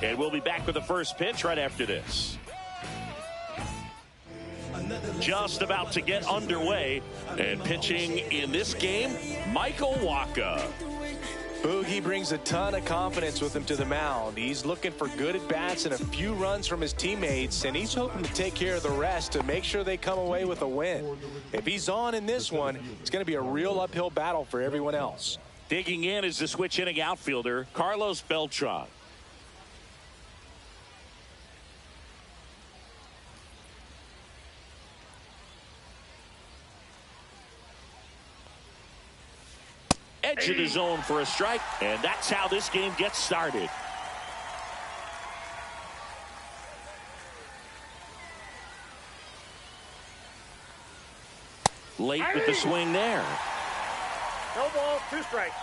And we'll be back with the first pitch right after this. Just about to get underway, and pitching in this game, Michael Wacha. Boogie brings a ton of confidence with him to the mound. He's looking for good at-bats and a few runs from his teammates, and he's hoping to take care of the rest to make sure they come away with a win. If he's on in this one, it's going to be a real uphill battle for everyone else. Digging in is the switch-hitting outfielder, Carlos Beltran. Edge of the zone for a strike, and that's how this game gets started. Late with the swing there. No ball, 2 strikes.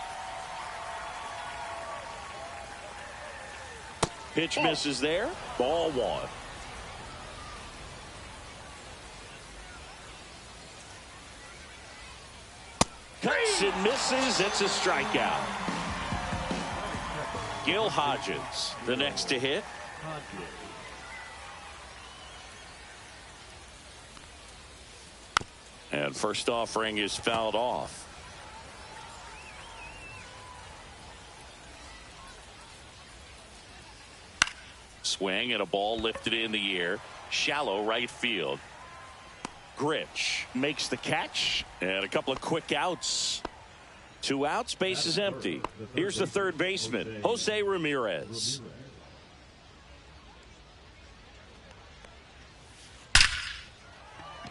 Pitch misses there. Ball 1. Cuts and misses. It's a strikeout. Gil Hodges, the next to hit. And first offering is fouled off. Swing and a ball lifted in the air. Shallow right field. Grich makes the catch, and a couple of quick outs. 2 outs, base is empty. Here's the third baseman, Jose Ramirez.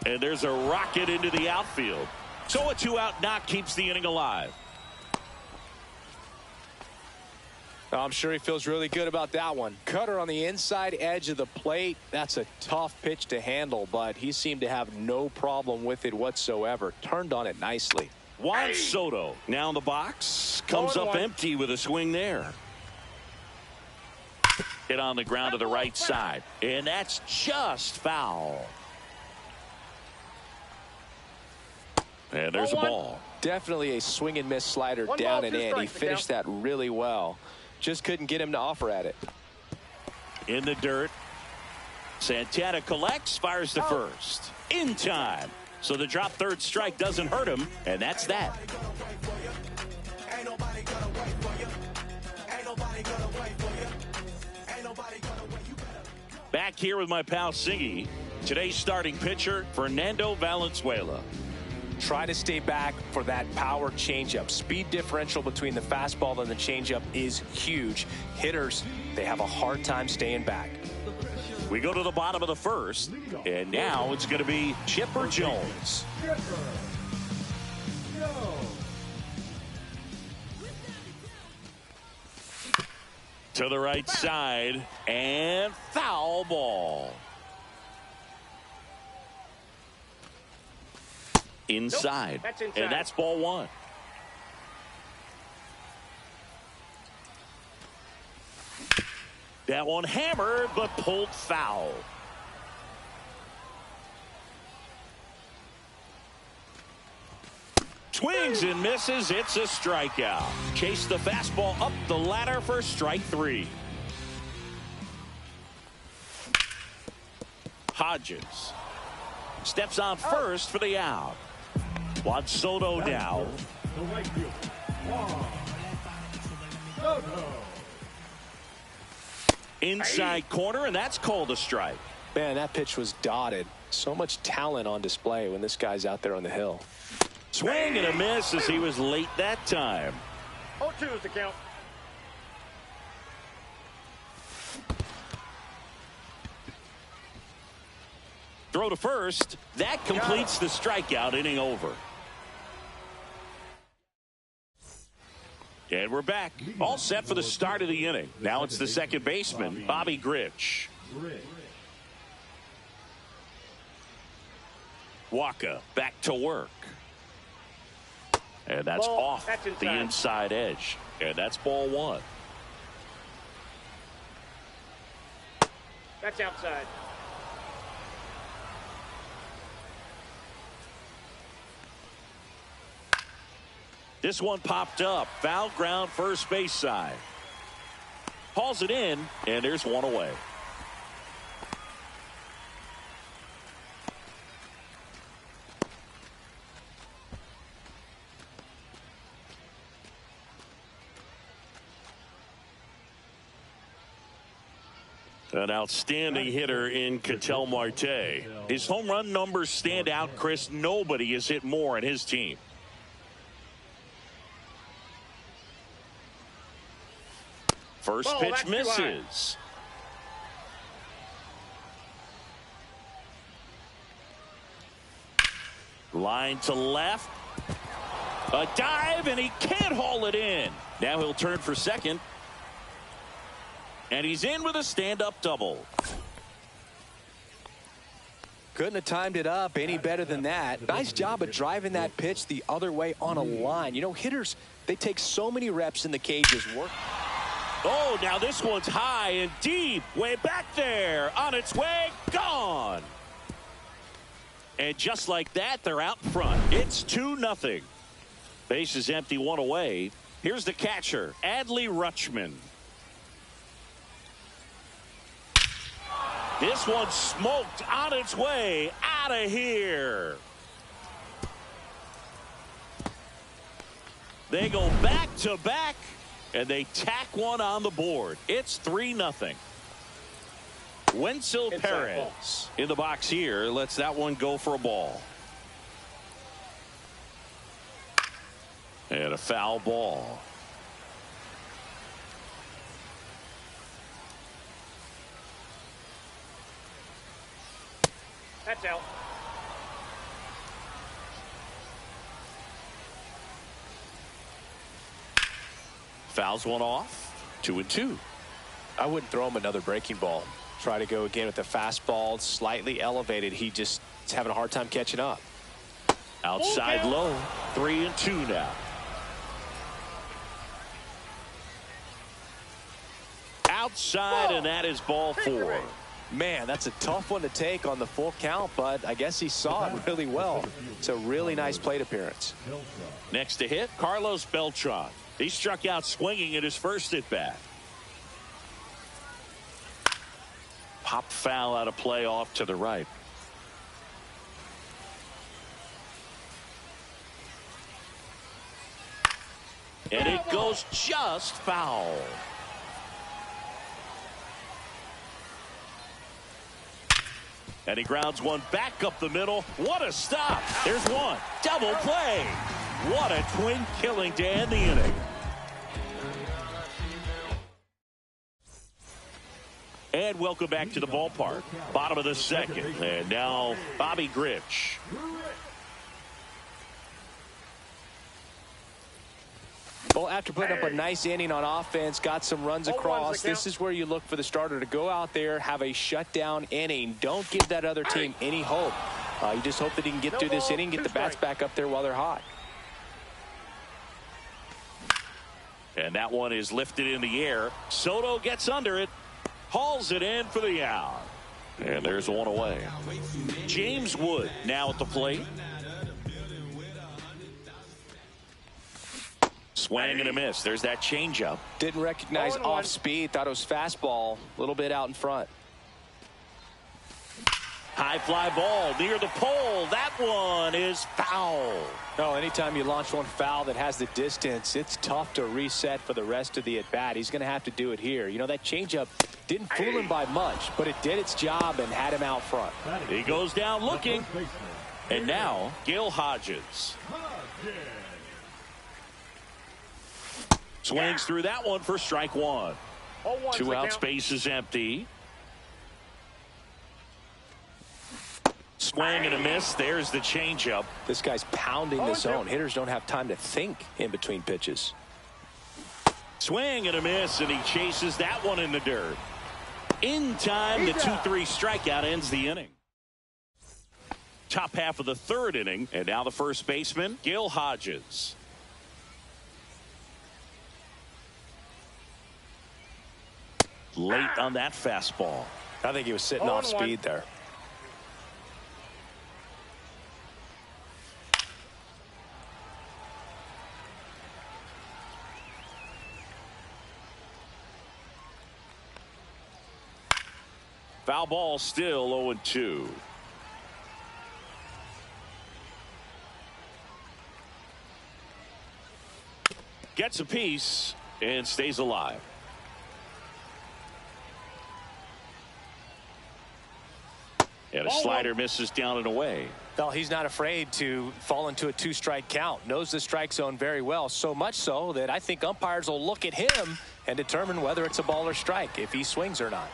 And there's a rocket into the outfield. So a 2-out knock keeps the inning alive. I'm sure he feels really good about that one. Cutter on the inside edge of the plate. That's a tough pitch to handle, but he seemed to have no problem with it whatsoever. Turned on it nicely. Juan Soto now in the box. Comes up empty with a swing there. Hit on the ground to the right side. And that's just foul. And there's a ball. Definitely a swing and miss slider down and in. He finished that really well. Just couldn't get him to offer at it. In the dirt. Santana collects, fires to first. In time. So the drop third strike doesn't hurt him, and that's that. Back here with my pal Siggy. Today's starting pitcher, Fernando Valenzuela. Try to stay back for that power changeup. Speed differential between the fastball and the changeup is huge. Hitters, they have a hard time staying back. We go to the bottom of the first, and now it's going to be Chipper Jones. To the right side, and foul ball. Inside. Nope, that's inside. And that's ball 1. That one hammered, but pulled foul. Swings and misses. It's a strikeout. Chase the fastball up the ladder for strike 3. Hodges steps on first for the out. Juan Soto now. Inside corner, and that's called a strike. Man, that pitch was dotted. So much talent on display when this guy's out there on the hill. Swing and a miss as he was late that time. 0-2 is the count. Throw to first. That completes the strikeout. Inning over. And we're back. All set for the start of the inning. Now it's the second baseman, Bobby Grich. Wacha back to work. And that's off the inside edge. And that's ball 1. That's outside. This one popped up. Foul ground first base side. Hauls it in, and there's one away. An outstanding hitter in Ketel Marte. His home run numbers stand out, Chris. Nobody has hit more in his team. First pitch misses. Line to left. A dive, and he can't haul it in. Now he'll turn for second. And he's in with a stand-up double. Couldn't have timed it up any better than that. Nice job of driving that pitch the other way on a line. You know, hitters, they take so many reps in the cages. Oh, now this one's high and deep. Way back there. On its way. Gone. And just like that, they're out front. It's 2-0. Base is empty, one away. Here's the catcher, Adley Rutschman. This one smoked on its way out of here. They go back to back, and they tack one on the board. It's 3-0. Wenzel Perez in the box here lets that one go for a ball. And a foul ball. That's out. Fouls one off. 2-2. I wouldn't throw him another breaking ball. Try to go again with the fastball, slightly elevated. He just is having a hard time catching up. Outside low. 3-2 now. Outside, and that is ball 4. Man, that's a tough one to take on the full count, but I guess he saw it really well. It's a really nice plate appearance. Next to hit, Carlos Beltran. He struck out swinging at his first at bat. Pop foul out of play off to the right. And it goes just foul. And he grounds one back up the middle. What a stop. There's one. Double play. What a twin killing to end the inning. And welcome back to the ballpark. Bottom of the second. And now Bobby Grich. Well, after putting up a nice inning on offense, got some runs across, this is where you look for the starter to go out there, have a shutdown inning. Don't give that other team any hope. You just hope that he can get through this inning, get the bats back up there while they're hot. And that one is lifted in the air. Soto gets under it, hauls it in for the out. And there's one away. James Wood now at the plate. Swing and a miss. There's that changeup. Didn't recognize off speed. Thought it was fastball. A little bit out in front. High fly ball near the pole. That one is foul. No, anytime you launch one foul that has the distance, it's tough to reset for the rest of the at bat. He's going to have to do it here. You know, that changeup didn't fool him by much, but it did its job and had him out front. He goes down looking. And now Gil Hodges. Swings through that one for strike one. 2 outs, base is empty. Swing and a miss. There's the changeup. This guy's pounding the zone. Hitters don't have time to think in between pitches. Swing and a miss, and he chases that one in the dirt. In time, the 2-3 strikeout ends the inning. Top half of the third inning, and now the first baseman, Gil Hodges. Late on that fastball. I think he was sitting off speed there. Foul ball, still 0-2. Gets a piece and stays alive. And a slider misses down and away. Well, he's not afraid to fall into a two-strike count. Knows the strike zone very well, so much so that I think umpires will look at him and determine whether it's a ball or strike, if he swings or not.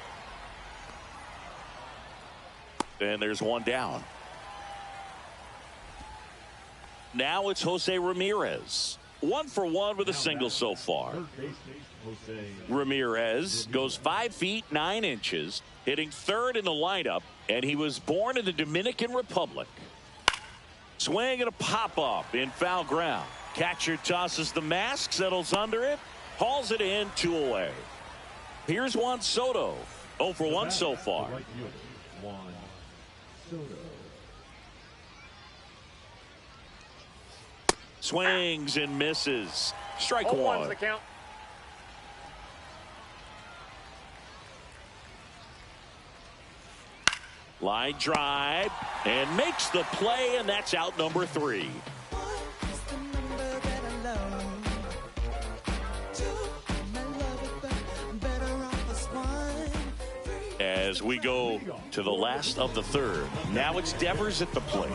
And there's one down. Now it's Jose Ramirez. 1 for 1 with a single so far. Ramirez goes 5 feet 9 inches, hitting third in the lineup, and he was born in the Dominican Republic. Swing and a pop-up in foul ground. Catcher tosses the mask, settles under it, hauls it in, 2 away. Here's Juan Soto. 0 for 1 so far. Swings and misses. Strike 1. The count. Line drive and makes the play, and that's out number 3. As we go to the last of the third, now it's Devers at the plate.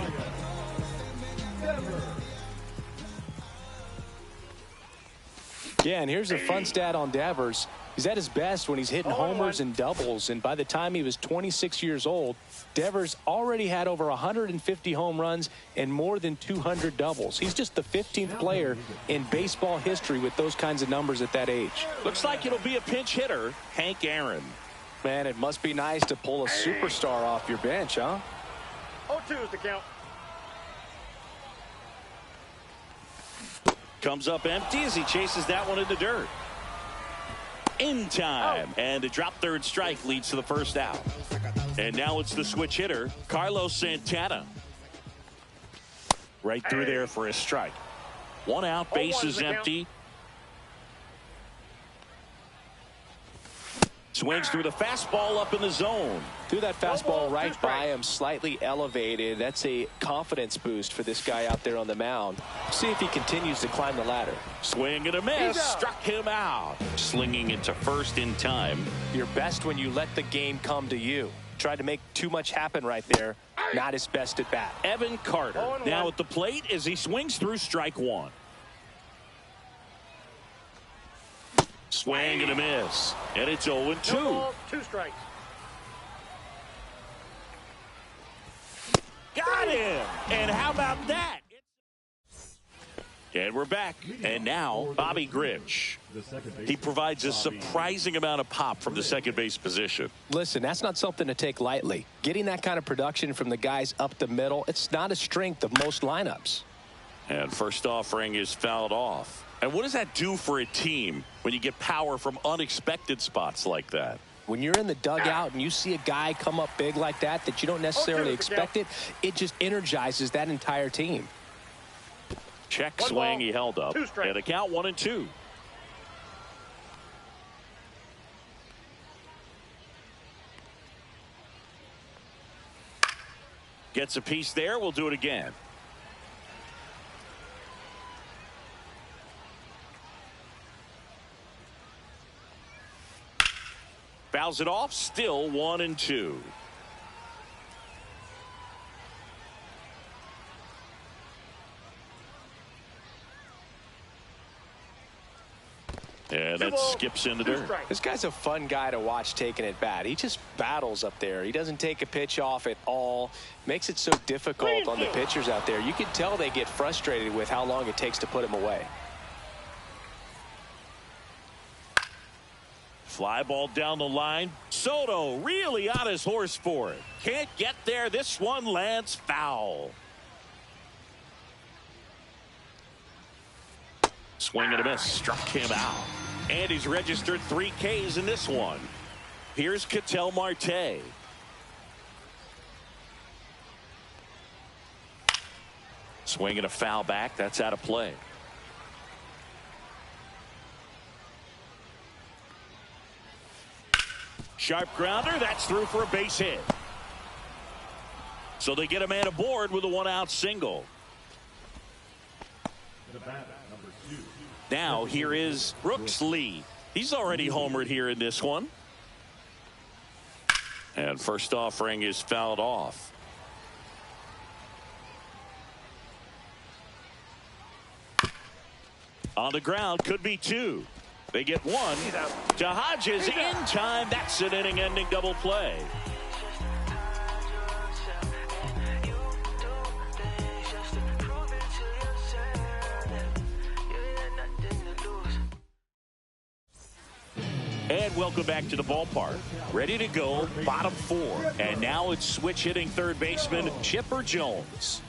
Yeah, and here's a fun stat on Devers. He's at his best when he's hitting homers and doubles, and by the time he was 26 years old, Devers already had over 150 home runs and more than 200 doubles. He's just the 15th player in baseball history with those kinds of numbers at that age. Looks like it'll be a pinch hitter, Hank Aaron. Man, it must be nice to pull a superstar off your bench, huh? 0-2 is the count. Comes up empty as he chases that one in the dirt. In time, and a drop third strike leads to the first out. And now it's the switch hitter, Carlos Santana. Right through there for a strike. 1 out, bases empty. Swings through the fastball up in the zone. Threw that fastball right by him, slightly elevated. That's a confidence boost for this guy out there on the mound. See if he continues to climb the ladder. Swing and a miss. Struck him out. Slinging into first in time. You're best when you let the game come to you. Tried to make too much happen right there. Not his best at bat. Evan Carter now at the plate as he swings through strike 1. Swing and a miss. And it's 0-2. No balls, 2 strikes. Got him. And how about that? And we're back. And now Bobby Grich. He provides a surprising amount of pop from the second base position. Listen, that's not something to take lightly. Getting that kind of production from the guys up the middle, it's not a strength of most lineups. And first offering is fouled off. And what does that do for a team when you get power from unexpected spots like that? When you're in the dugout and you see a guy come up big like that you don't necessarily expect it, it just energizes that entire team. Check swing, he held up. And the count 1-2. Gets a piece there. We'll do it again. Fouls it off, still 1-2. And that skips into dirt. This guy's a fun guy to watch taking at bat. He just battles up there. He doesn't take a pitch off at all. Makes it so difficult on the pitchers out there. You can tell they get frustrated with how long it takes to put him away. Fly ball down the line. Soto really on his horse for it. Can't get there. This one lands foul. Swing and a miss. Struck him out. And he's registered 3 Ks in this one. Here's Ketel Marte. Swing and a foul back. That's out of play. Sharp grounder. That's through for a base hit. So they get a man aboard with a one-out single. Now here is Brooks Lee. He's already homered here in this one. And first offering is fouled off. On the ground, could be two. They get one to Hodges in time. That's an inning-ending double play. And welcome back to the ballpark. Ready to go, bottom four. And now it's switch hitting third baseman Chipper Jones.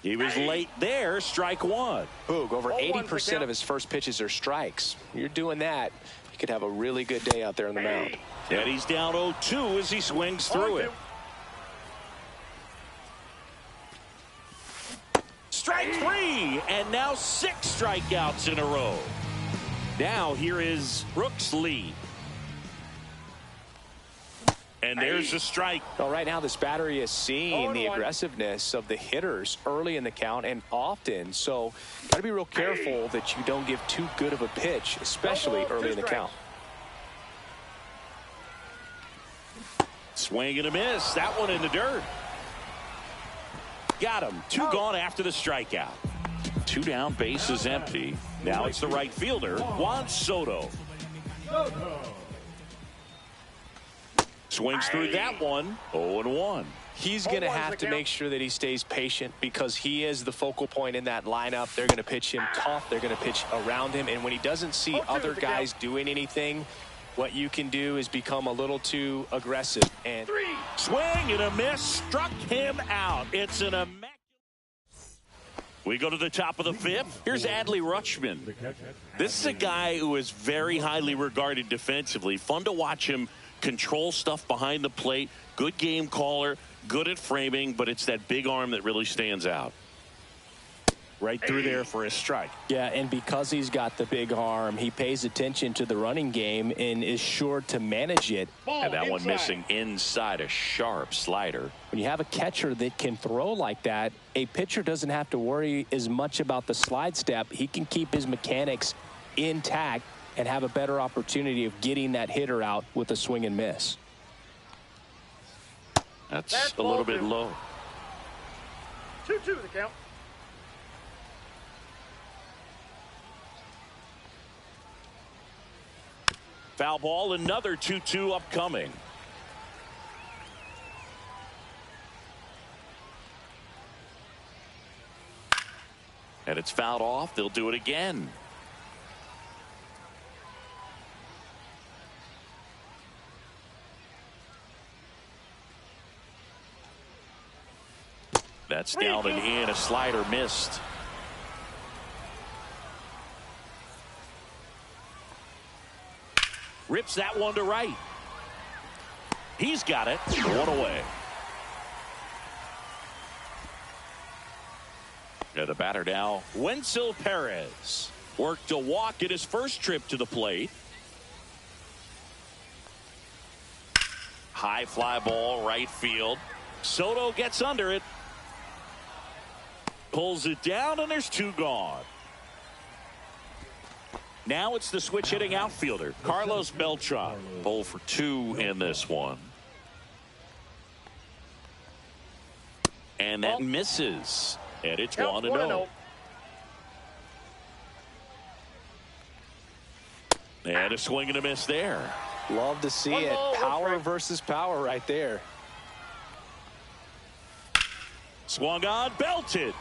He was late there, strike one. Boog, over 80% of his first pitches are strikes. You're doing that, you could have a really good day out there on the mound. And he's down 0-2 as he swings through it. Strike three, and now 6 strikeouts in a row. Now here is Brooks Lee. And there's a strike. Well, right now this battery is seeing the aggressiveness of the hitters early in the count and often. So got to be real careful that you don't give too good of a pitch, especially early in the count. Swing and a miss. That one in the dirt. Got him. 2 gone after the strikeout. 2 down, base is empty. Now it's the right fielder, Juan Soto. Swings through that one, 0-1. He's going to have to make sure that he stays patient because he is the focal point in that lineup. They're going to pitch him tough. They're going to pitch around him. And when he doesn't see other guys doing anything, what you can do is become a little too aggressive. And swing and a miss, struck him out. It's an immaculate. We go to the top of the 5th. Here's Adley Rutschman. This is a guy who is very highly regarded defensively. Fun to watch him control stuff behind the plate. Good game caller, good at framing, but it's that big arm that really stands out. Right through there for a strike. Yeah, and because he's got the big arm, he pays attention to the running game and is sure to manage it. And that one missing inside, a sharp slider. When you have a catcher that can throw like that, a pitcher doesn't have to worry as much about the slide step. He can keep his mechanics intact and have a better opportunity of getting that hitter out with a swing and miss. That's a little bit low. 2-2 the count. Foul ball, another 2-2 upcoming. And it's fouled off. They'll do it again. That's down and in. A slider missed. Rips that one to right. He's got it. 1 away. And the batter now, Wenzel Perez. Worked a walk in his first trip to the plate. High fly ball, right field. Soto gets under it. Pulls it down, and there's 2 gone. Now it's the switch hitting outfielder, Carlos Beltran. 0 for 2 in this one. And that misses. And it's 1-0. And a swing and a miss there. Love to see it. Power versus power right there. Swung on, belted.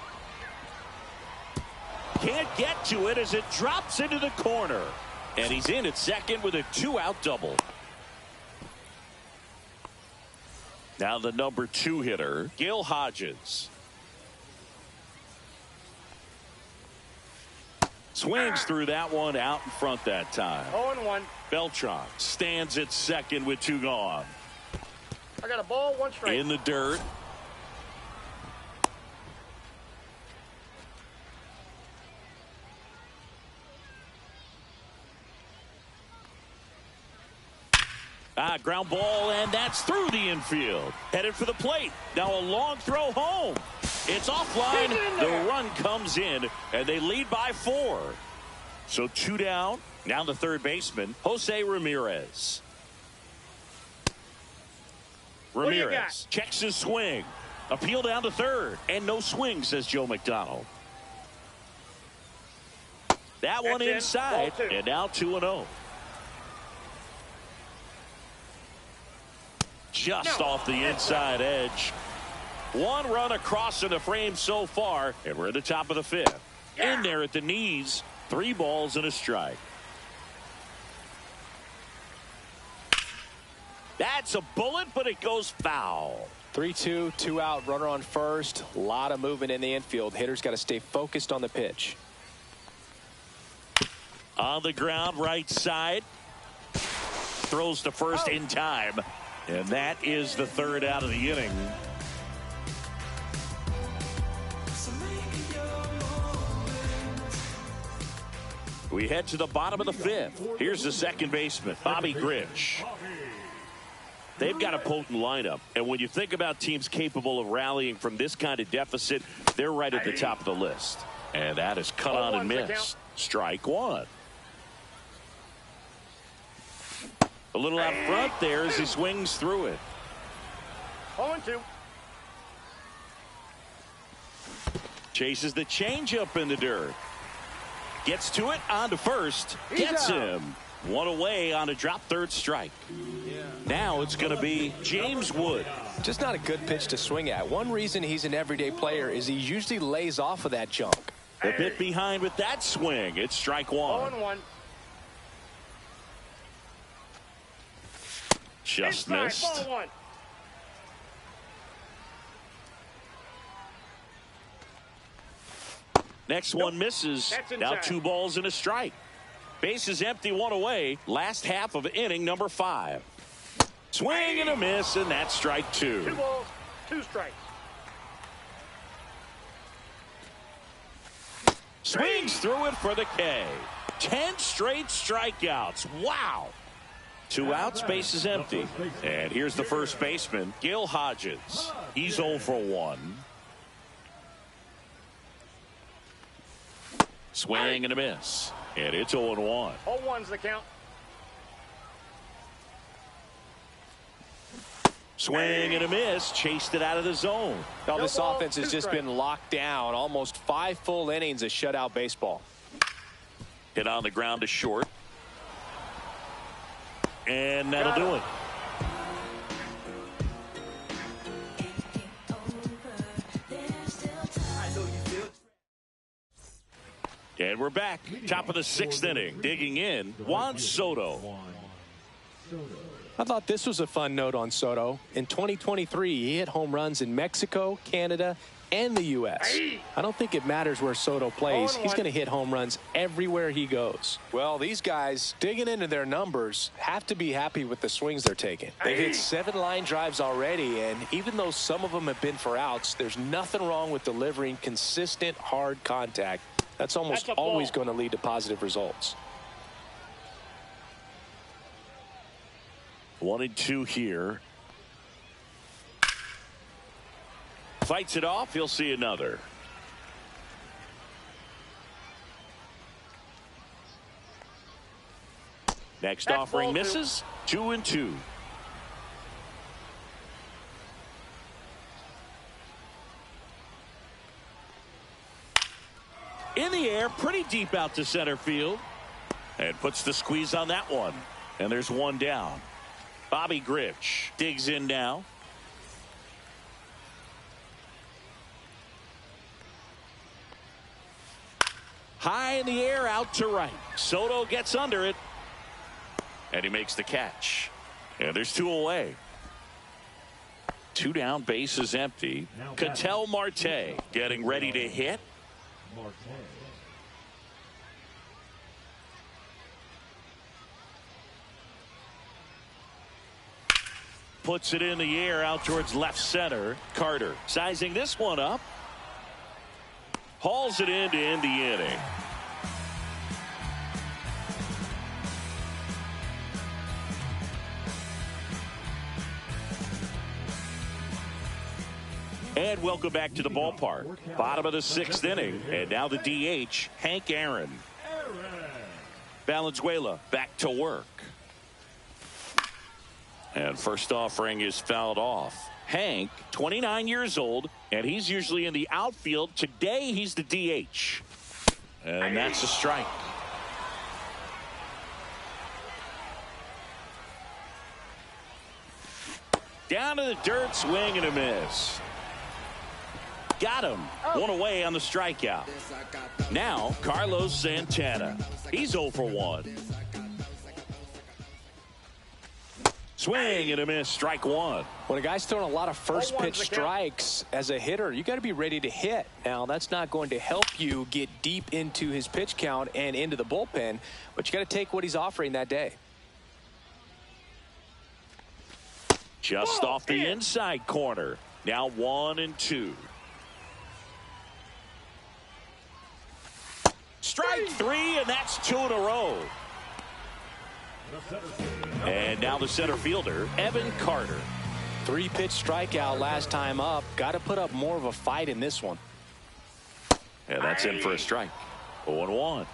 Can't get to it as it drops into the corner. And he's in at second with a 2-out double. Now the number 2 hitter, Gil Hodges. Swings through that one, out in front that time. 0-1. Beltran stands at second with 2 gone. I got a ball, 1 strike. In the dirt. Ground ball, and that's through the infield. Headed for the plate. Now a long throw home. It's offline. The run comes in, and they lead by 4. So 2 down. Now the third baseman, Jose Ramirez. Ramirez checks his swing. Appeal down to third. And no swing, says Joe McDonald. That one inside, and now 2-0. Just off the inside edge. 1 run across in the frame so far, and we're at the top of the 5th. In there at the knees, 3 balls and a strike. That's a bullet, but it goes foul. 3-2, 2 out, runner on first. A lot of movement in the infield. Hitter's got to stay focused on the pitch. On the ground, right side. Throws to first in time. And that is the 3rd out of the inning. We head to the bottom of the 5th. Here's the second baseman, Bobby Grich. They've got a potent lineup. And when you think about teams capable of rallying from this kind of deficit, they're right at the top of the list. And that is cut on and missed. Strike 1. A little out front there as he swings through it. 0-2. Chases the changeup in the dirt. Gets to it, on to first. Gets him. 1 away on a drop third strike. Now it's going to be James Wood. Just not a good pitch to swing at. One reason he's an everyday player is he usually lays off of that junk. A bit behind with that swing. It's strike 1. 0-1. Just missed. Ball 1. Next one misses. Now 2 balls and a strike. Base is empty, 1 away. Last half of inning number 5. Swing and a miss, and that's strike 2. 2 balls, 2 strikes. Swings through it for the K. 10 straight strikeouts. Wow. 2 outs, base is empty. And here's the first baseman, Gil Hodges. He's 0 for 1. Swing and a miss. And it's 0-1. 0-1's the count. Swing and a miss. Chased it out of the zone. Now this offense has just been locked down. Almost 5 full innings of shutout baseball. Hit on the ground to short. And that'll do it. And we're back. Top of the 6th inning. Digging in, Juan Soto. I thought this was a fun note on Soto. In 2023, he hit home runs in Mexico, Canada, and the U.S. I don't think it matters where Soto plays. He's going to hit home runs everywhere he goes. Well, these guys, digging into their numbers, have to be happy with the swings they're taking. They've hit 7 line drives already, and even though some of them have been for outs, there's nothing wrong with delivering consistent, hard contact. That's almost always going to lead to positive results. 1-2 here. Fights it off. He'll see another. Next offering misses. 2-2. In the air, pretty deep out to center field. And puts the squeeze on that one. And there's 1 down. Bobby Grich digs in now. High in the air, out to right. Soto gets under it. And he makes the catch. And there's 2 away. 2 down, base is empty. Ketel Marte getting ready to hit. Puts it in the air out towards left center. Carter sizing this one up. Hauls it in to end the inning. And welcome back to the ballpark. Bottom of the 6th inning. And now the DH, Hank Aaron. Valenzuela back to work. And first offering is fouled off. Hank, 29 years old, and he's usually in the outfield. Today, he's the DH. And that's a strike. Down to the dirt, swing and a miss. Got him. One away on the strikeout. Now, Carlos Santana. He's 0 for 1. Swing and a miss, strike one. When a guy's throwing a lot of first pitch strikes as a hitter, you got to be ready to hit. Now, that's not going to help you get deep into his pitch count and into the bullpen, but you got to take what he's offering that day. Just off the inside corner. Now 1-2. Strike 3, and that's 2 in a row. And now the center fielder, Evan Carter. 3-pitch strikeout last time up. Got to put up more of a fight in this one. And that's in for a strike. 0-1.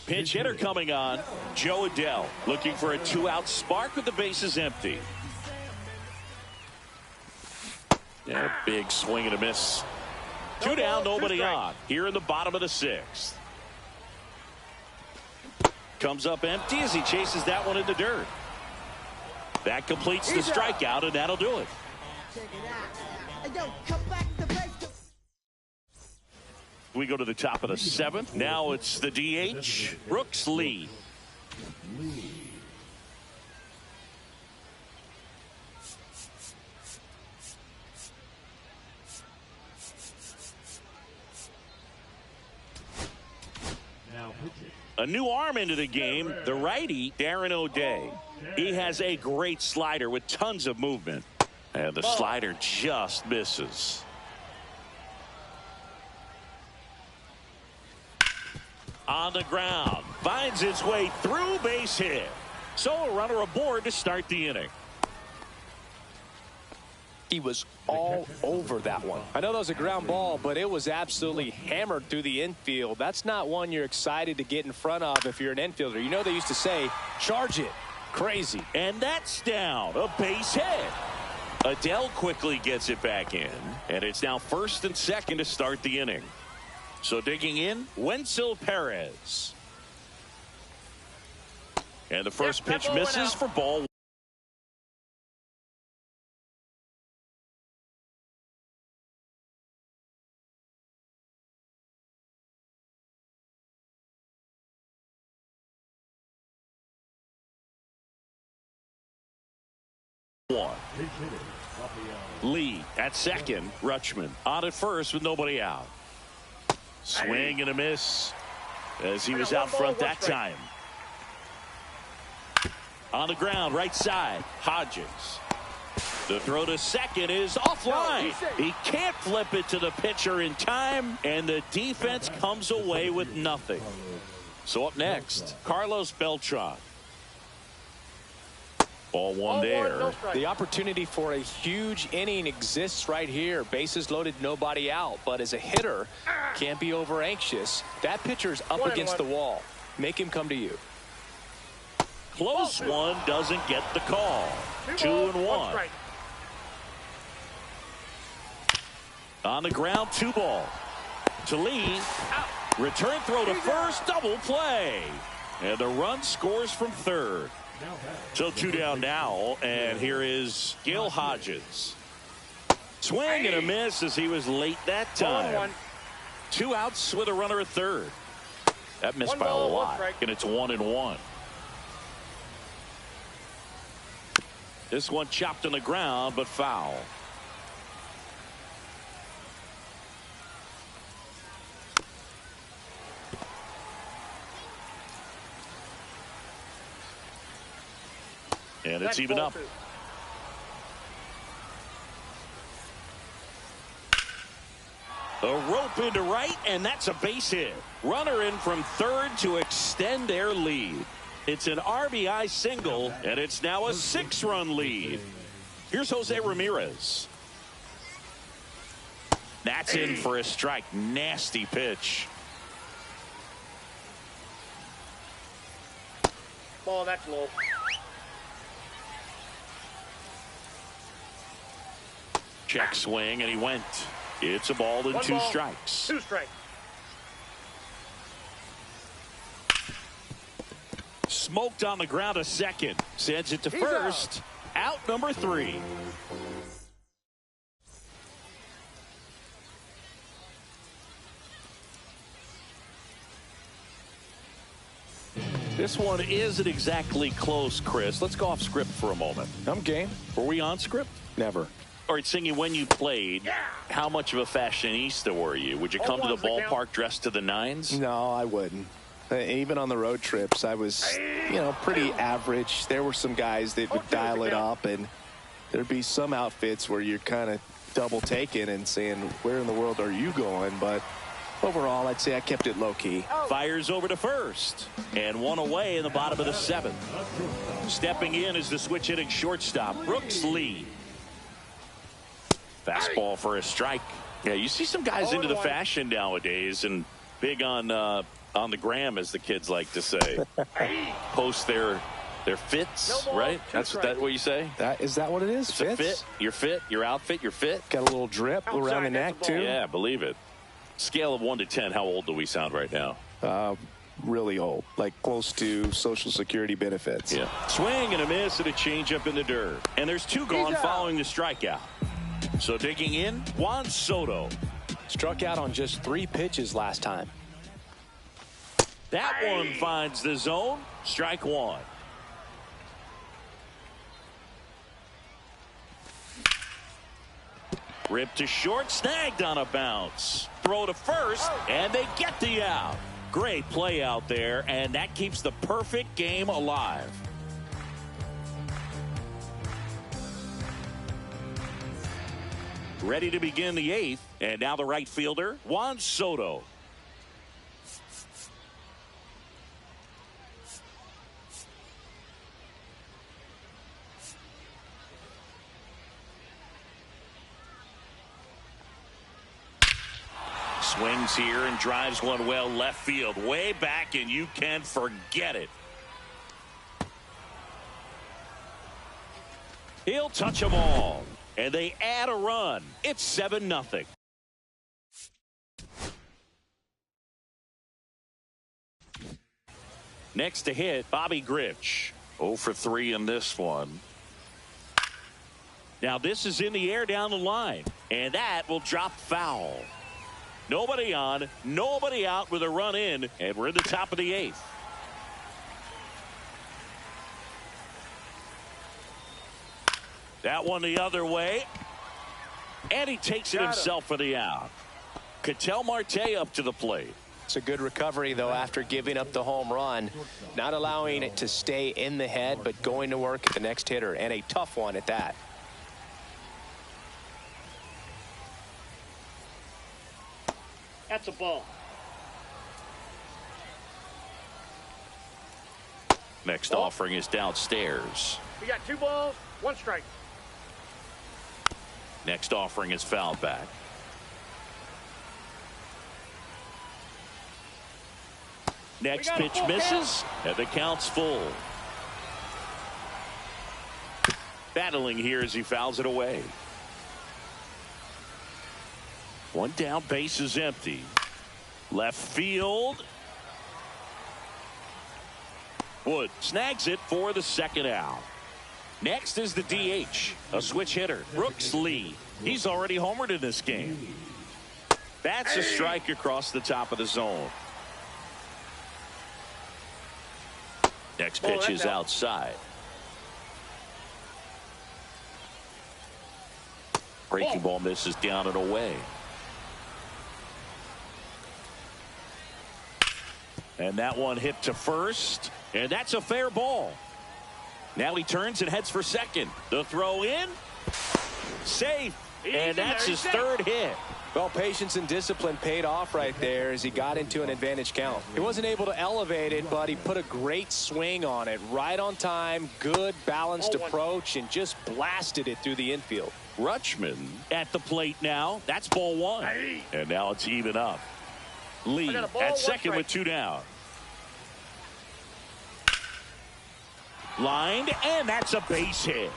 Pinch hitter coming on. Joe Adell looking for a 2-out spark with the bases empty. And a big swing and a miss. 2 down, nobody on. Here in the bottom of the 6th. Comes up empty as he chases that one in the dirt. That completes the strikeout, and that'll do it. We go to the top of the 7th. Now it's the DH, Brooks Lee. A new arm into the game, the righty, Darren O'Day. He has a great slider with tons of movement. And the slider just misses. On the ground, finds its way through, base hit. So a runner aboard to start the inning. He was all over that one. I know that was a ground ball, but it was absolutely hammered through the infield. That's not one you're excited to get in front of if you're an infielder. You know they used to say, charge it. Crazy. And that's down. A base hit. Adell quickly gets it back in. And it's now 1st and 2nd to start the inning. So digging in, Wenzel Perez. And the first pitch misses for ball. Lee at second. Rutschman on at first with nobody out. Swing and a miss as he was out front that time. On the ground, right side, Hodges. The throw to second is offline. He can't flip it to the pitcher in time, and the defense comes away with nothing. So up next, Carlos Beltran. Ball one there. The opportunity for a huge inning exists right here. Bases loaded, nobody out. But as a hitter, can't be over anxious. That pitcher's up against the wall. Make him come to you. Close one, doesn't get the call. 2-1. On the ground, 2 ball. To Lee. Return throw to first, double play. And the run scores from third. So 2 down now, and here is Gil Hodges. Swing and a miss as he was late that time. 2 outs with a runner at third. That missed by a lot, and it's 1-1. This one chopped on the ground, but foul. And it's even up. A rope into right, and that's a base hit. Runner in from third to extend their lead. It's an RBI single, and it's now a 6-run lead. Here's Jose Ramirez. That's in for a strike. Nasty pitch. Ball, that's low. Check swing, and he went. It's a ball and 2 strikes. 2 strikes. Smoked on the ground a second. Sends it to first. Out number 3. This one isn't exactly close, Chris. Let's go off script for a moment. I'm game. Were we on script? Never. All right, Singy, when you played, how much of a fashionista were you? Would you come to the ballpark dressed to the nines? No, I wouldn't. Even on the road trips, I was, pretty average. There were some guys that would dial it up, and there'd be some outfits where you're kind of double taking and saying, where in the world are you going? But overall, I'd say I kept it low-key. Fires over to first, and 1 away in the bottom of the 7th. Stepping in is the switch-hitting shortstop, Brooks Lee. Fastball for a strike. Yeah, you see some guys into the fashion nowadays, and big on the gram, as the kids like to say. Post their fits, right? That's what you say? Is that what it is? It's a fit. Your fit, your outfit, your fit. Got a little drip around the neck, too. Yeah, believe it. Scale of 1 to 10, how old do we sound right now? Really old, like close to Social Security benefits. Yeah. Swing and a miss and a changeup in the dirt. And there's 2 gone following the strikeout. So digging in, Juan Soto. Struck out on just 3 pitches last time. That one finds the zone. Strike 1. Ripped to short, snagged on a bounce. Throw to first, and they get the out. Great play out there, and that keeps the perfect game alive. Ready to begin the 8th, and now the right fielder, Juan Soto. Swings here and drives one well left field, way back, and you can forget it. He'll touch them all, and they add a run. It's 7-0. Next to hit, Bobby Grich. 0 for 3 in this one. Now this is in the air down the line, and that will drop foul. Nobody on, nobody out with a run in, and we're in the top of the 8th. That one the other way, and he takes it himself for the out. Ketel Marte up to the plate. It's a good recovery, though, after giving up the home run. Not allowing it to stay in the head, but going to work at the next hitter, and a tough one at that. That's a ball. Next offering is downstairs. We got 2 balls, 1 strike. Next offering is fouled back. Next pitch misses, and the count's full. Battling here as he fouls it away. 1 down, base is empty. Left field. Wood snags it for the 2nd out. Next is the DH, a switch hitter, Brooks Lee. He's already homered in this game. That's a strike across the top of the zone. Next pitch is outside. Breaking ball misses down and away. And that one hit to first, and that's a fair ball. Now he turns and heads for second. The throw in, safe, and that's his 3rd hit. Well, patience and discipline paid off right there as he got into an advantage count. He wasn't able to elevate it, but he put a great swing on it. Right on time, good balanced approach, and just blasted it through the infield. Rutschman at the plate now. That's ball one. And now it's even up. Lee at second with 2 down. Lined, and that's a base hit.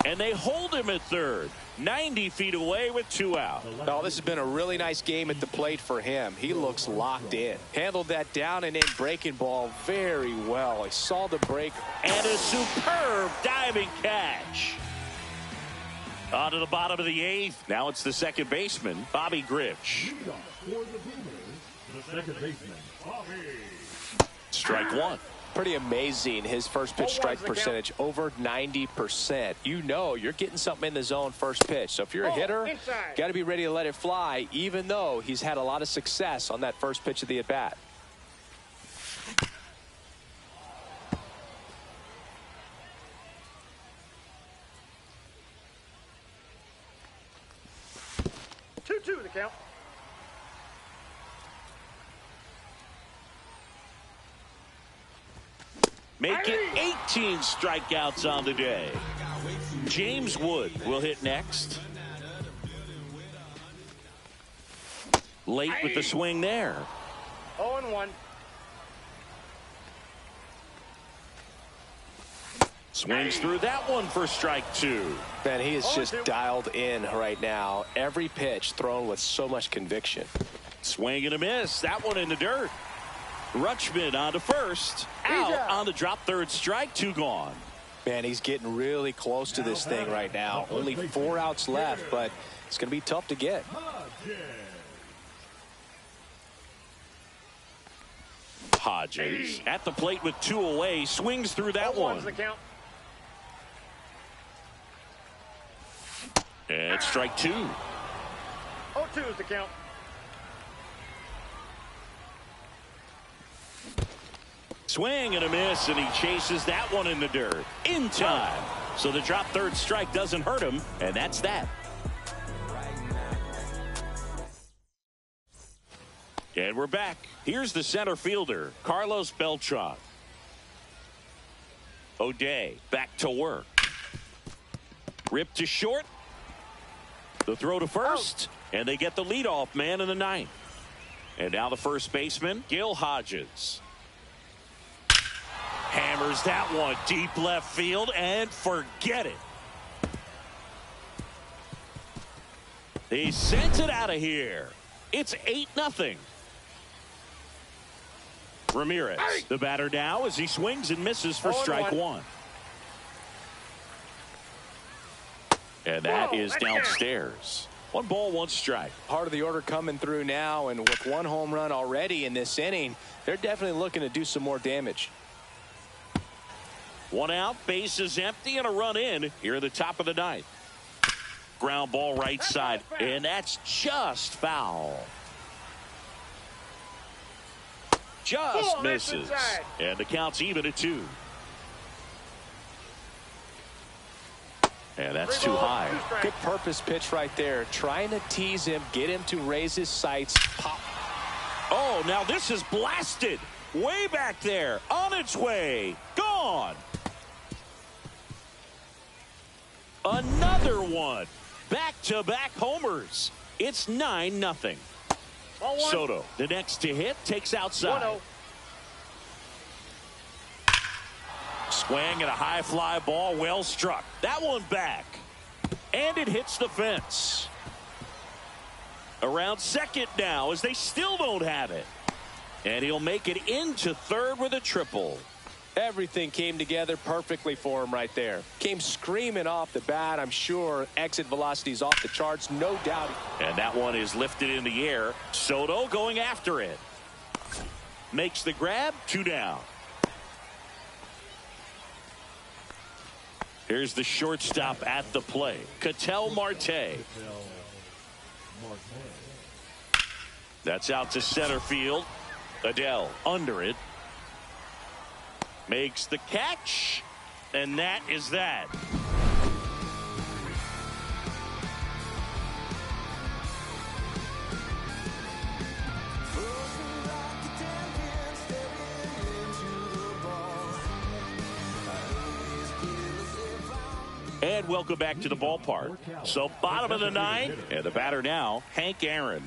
And they hold him at third. 90 feet away with 2 out. Oh, this has been a really nice game at the plate for him. He looks locked in. Handled that down and in breaking ball very well. He saw the break. And a superb diving catch. On to the bottom of the 8th. Now it's the second baseman, Bobby Grich. Strike one. Pretty amazing, his first pitch strike percentage, over 90%. You know you're getting something in the zone first pitch. So if you're a hitter, got to be ready to let it fly, even though he's had a lot of success on that first pitch of the at-bat. Two the count. Make it 18 strikeouts on the day. James Wood will hit next. Late with the swing there. 0-1. Swings through that one for strike 2. Man, he is just dialed in right now. Every pitch thrown with so much conviction. Swing and a miss. That one in the dirt. Rutschman on to first. Out on the drop, third strike, 2 gone. Man, he's getting really close to this thing right now. Only 4 outs left, but it's going to be tough to get. Hodges at the plate with 2 away. Swings through that one. And strike 2. 0-2 is the count. Swing and a miss, and he chases that one in the dirt in time. So the drop third strike doesn't hurt him, and that's that. And we're back. Here's the center fielder, Carlos Beltran. O'Day back to work. Ripped to short. The throw to first, and they get the leadoff man in the 9th. And now the first baseman, Gil Hodges. Hammers that one deep left field, and forget it. He sends it out of here. It's 8-0. Ramirez, the batter now as he swings and misses for strike 1. And that is downstairs. 1 ball, 1 strike. Part of the order coming through now, and with 1 home run already in this inning, they're definitely looking to do some more damage. 1 out, base is empty, and a run in here at the top of the 9th. Ground ball right side, and that's just foul. Just misses. And the count's even at 2. And that's too high. Good purpose pitch right there. Trying to tease him, get him to raise his sights. Pop. Oh, now this is blasted. Way back there. On its way. Gone. Another one. Back-to-back homers. It's 9-0. Soto, the next to hit, takes outside. 1-0. Swing and a high fly ball, well struck. That one back. And it hits the fence. Around second now as they still don't have it. And he'll make it into third with a triple. Everything came together perfectly for him right there. Came screaming off the bat. I'm sure exit velocity's off the charts, no doubt. And that one is lifted in the air. Soto going after it. Makes the grab, 2 down. Here's the shortstop at the plate, Ketel Marte. That's out to center field. Adele under it. Makes the catch, and that is that. And welcome back to the ballpark. So bottom of the ninth, and the batter now, Hank Aaron.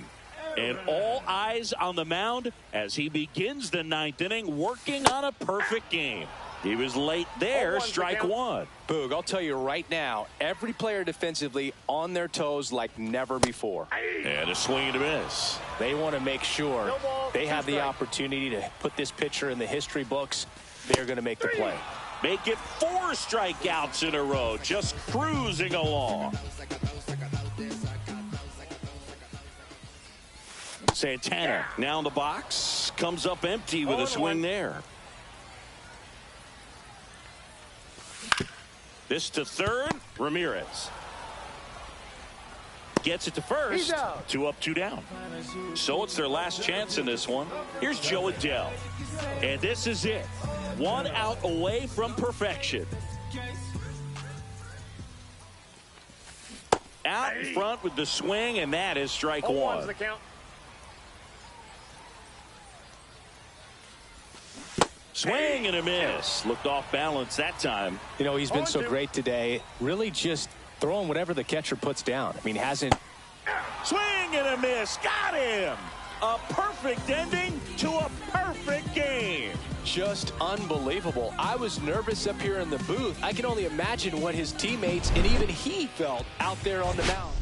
And all eyes on the mound as he begins the ninth inning, working on a perfect game. He was late there, strike one. Boog, I'll tell you right now, every player defensively on their toes like never before. And a swing and a miss. They want to make sure they have the opportunity to put this pitcher in the history books. They're going to make the play. Make it 4 strikeouts in a row, just cruising along. Santana now in the box, comes up empty with a swing there. This to third, Ramirez. Gets it to first. 2 up, 2 down. So it's their last chance in this one. Here's Joe Adele. And this is it. 1 out away from perfection. Out in front with the swing, and that is strike one. Swing and a miss. Looked off balance that time. You know, he's been so great today. Really just throwing whatever the catcher puts down. I mean, hasn't. Swing and a miss. Got him. A perfect ending to a perfect game. Just unbelievable. I was nervous up here in the booth. I can only imagine what his teammates and even he felt out there on the mound.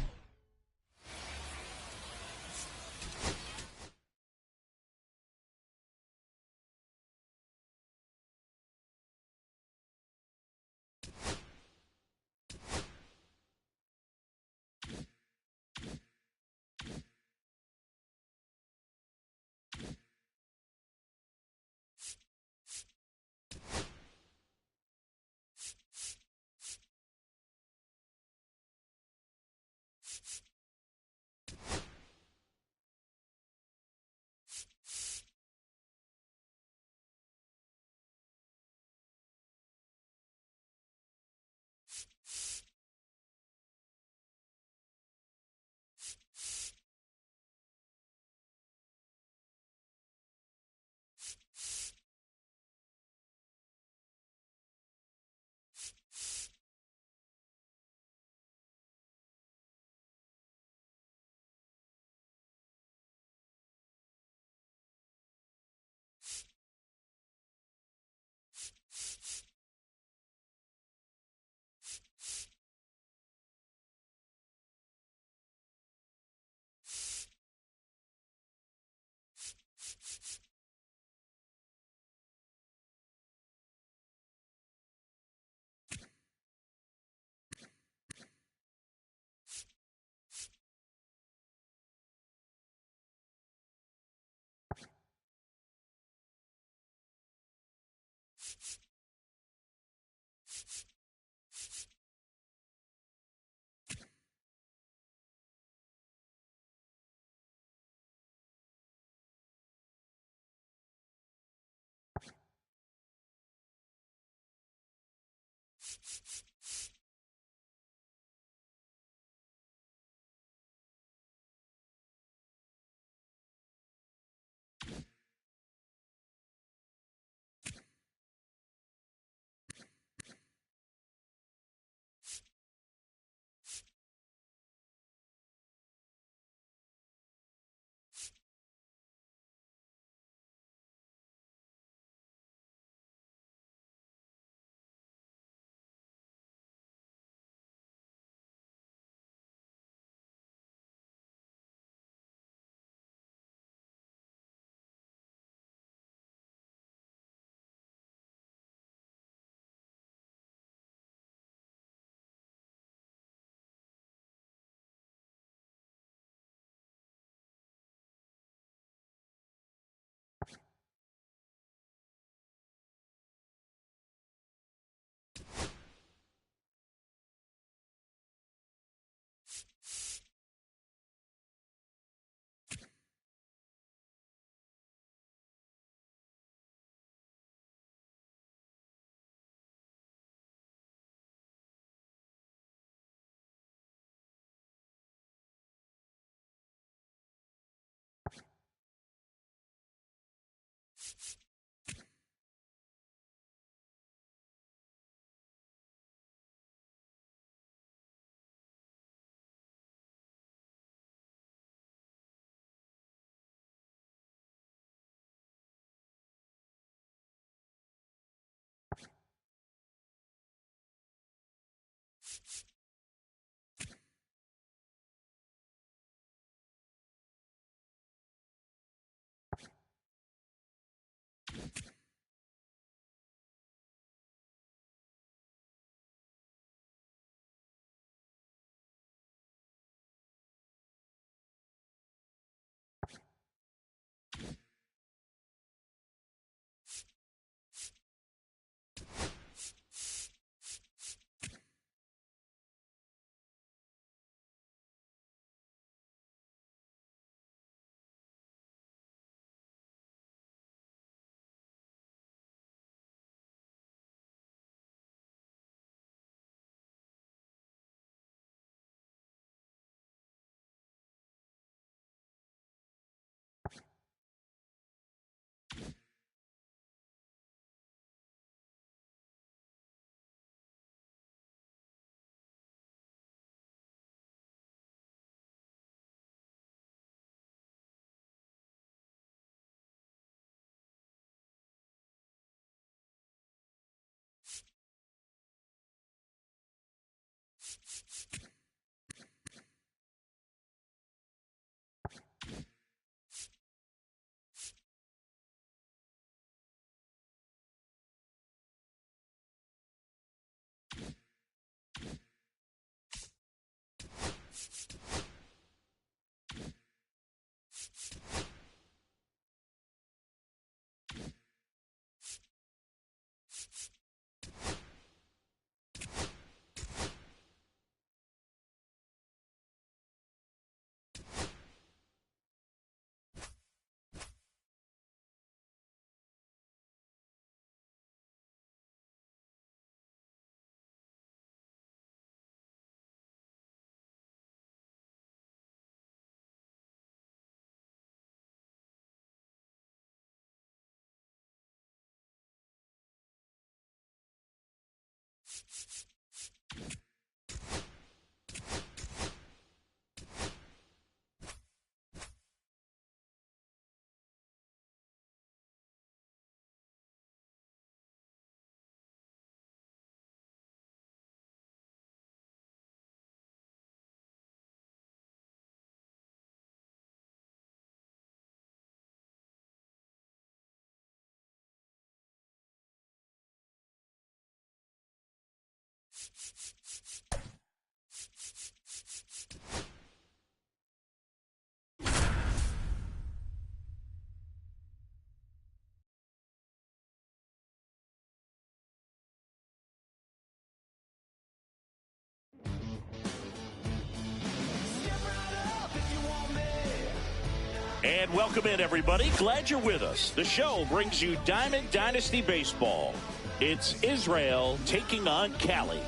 And welcome in, everybody. Glad you're with us. The show brings you Diamond Dynasty Baseball. It's Israel taking on Cali.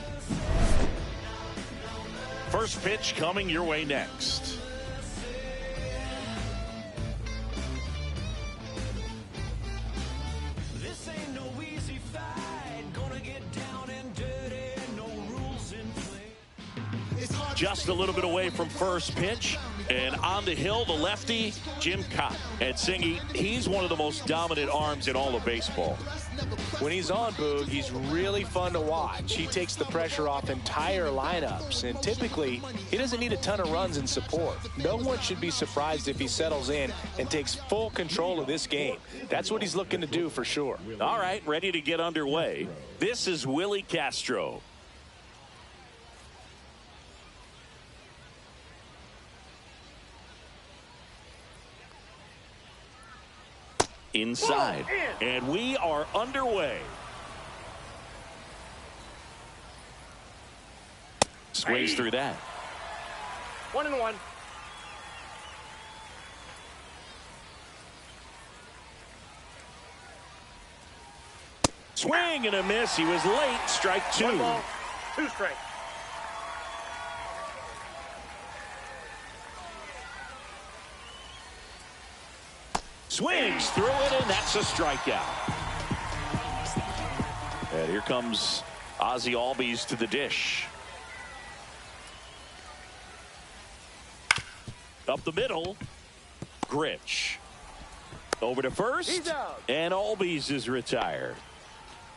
First pitch coming your way next. This ain't no easy fight. Gonna get down and dirty. No rules in play. Just a little bit away from first pitch. And on the hill, the lefty, Jim Cott. And Singy, he's one of the most dominant arms in all of baseball. When he's on, Boog, he's really fun to watch. He takes the pressure off entire lineups, and typically he doesn't need a ton of runs in support. No one should be surprised if he settles in and takes full control of this game. That's what he's looking to do for sure. All right, ready to get underway. This is Willie Castro. Inside, and we are underway. Sways through that. 1-1. Swing and a miss. He was late. Strike two. 1 ball, 2 strikes. Swings through it, and that's a strikeout. And here comes Ozzie Albies to the dish. Up the middle, Grich. Over to first, He's out. and Albies is retired.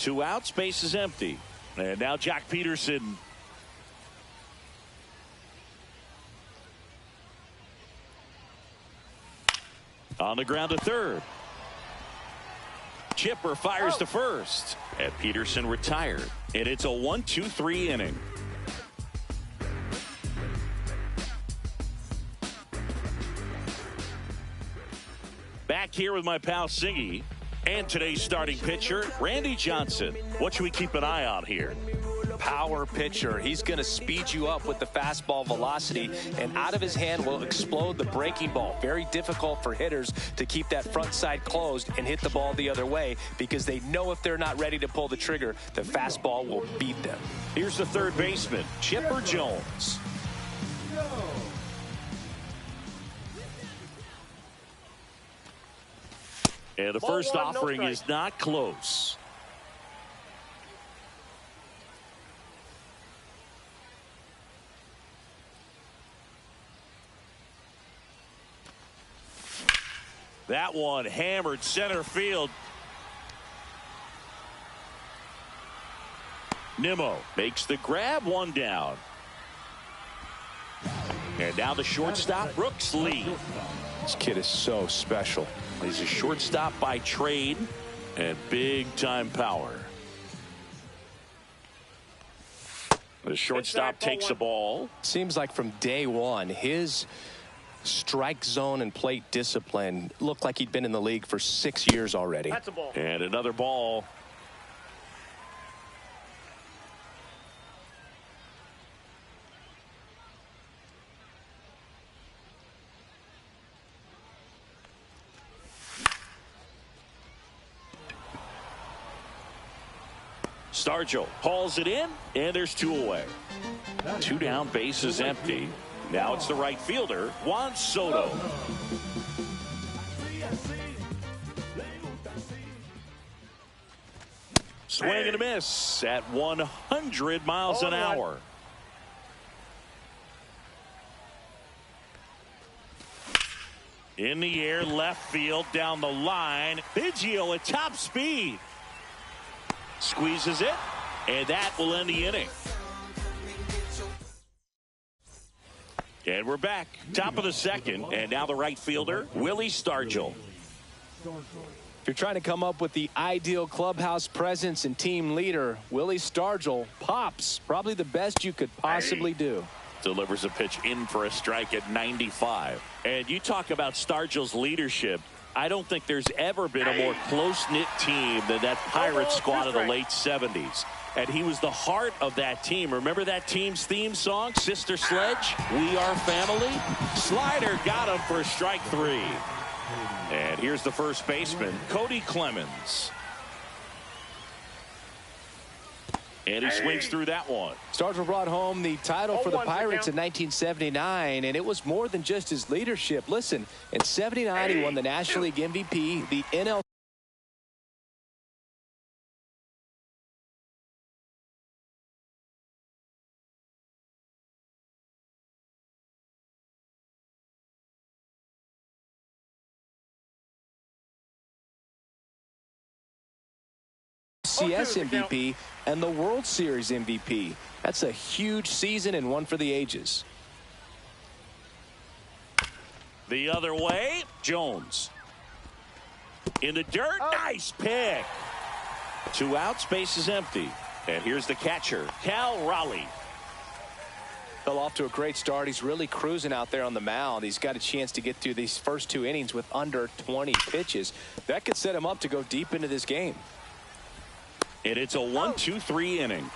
2 outs, base is empty. And now Jack Peterson On the ground to third. Chipper fires to first. And Peterson retired. And it's a 1-2-3 inning. Back here with my pal Singy. And today's starting pitcher, Randy Johnson. What should we keep an eye on here? Power pitcher. He's going to speed you up with the fastball velocity, and out of his hand will explode the breaking ball. Very difficult for hitters to keep that front side closed and hit the ball the other way, because they know if they're not ready to pull the trigger, the fastball will beat them. Here's the third baseman, Chipper Jones. And the first offering is not close. That one hammered center field. Nimmo makes the grab, one down. And now the shortstop, Brooks Lee. This kid is so special. He's a shortstop by trade and big-time power. The shortstop takes the ball. Seems like from day one, his strike zone and plate discipline looked like he'd been in the league for 6 years already. That's a ball. And another ball. Stargell hauls it in, and there's two away. Two down, base is empty. Now it's the right fielder, Juan Soto. Swing and a miss at 100 miles an hour. In the air, left field, down the line. Biggio at top speed. Squeezes it, and that will end the inning. And we're back. Top of the second, and now the right fielder, Willie Stargell. If you're trying to come up with the ideal clubhouse presence and team leader, Willie Stargell pops. Probably the best you could possibly do. Delivers a pitch in for a strike at 95. And you talk about Stargell's leadership. I don't think there's ever been a more close-knit team than that Pirates squad of the late 70s. And he was the heart of that team. Remember that team's theme song, Sister Sledge? We Are Family? Slider got him for strike three. And here's the first baseman, Cody Clemens. And he swings through that one. Stargell brought home the title for the Pirates in 1979, and it was more than just his leadership. Listen, in '79, he won the National League MVP, the NLCS MVP, and the World Series MVP. That's a huge season and one for the ages. The other way, Jones. In the dirt, nice pick. 2 outs, base is empty. And here's the catcher, Cal Raleigh. Fell off to a great start. He's really cruising out there on the mound. He's got a chance to get through these first 2 innings with under 20 pitches. That could set him up to go deep into this game. And it's a 1-2-3 inning.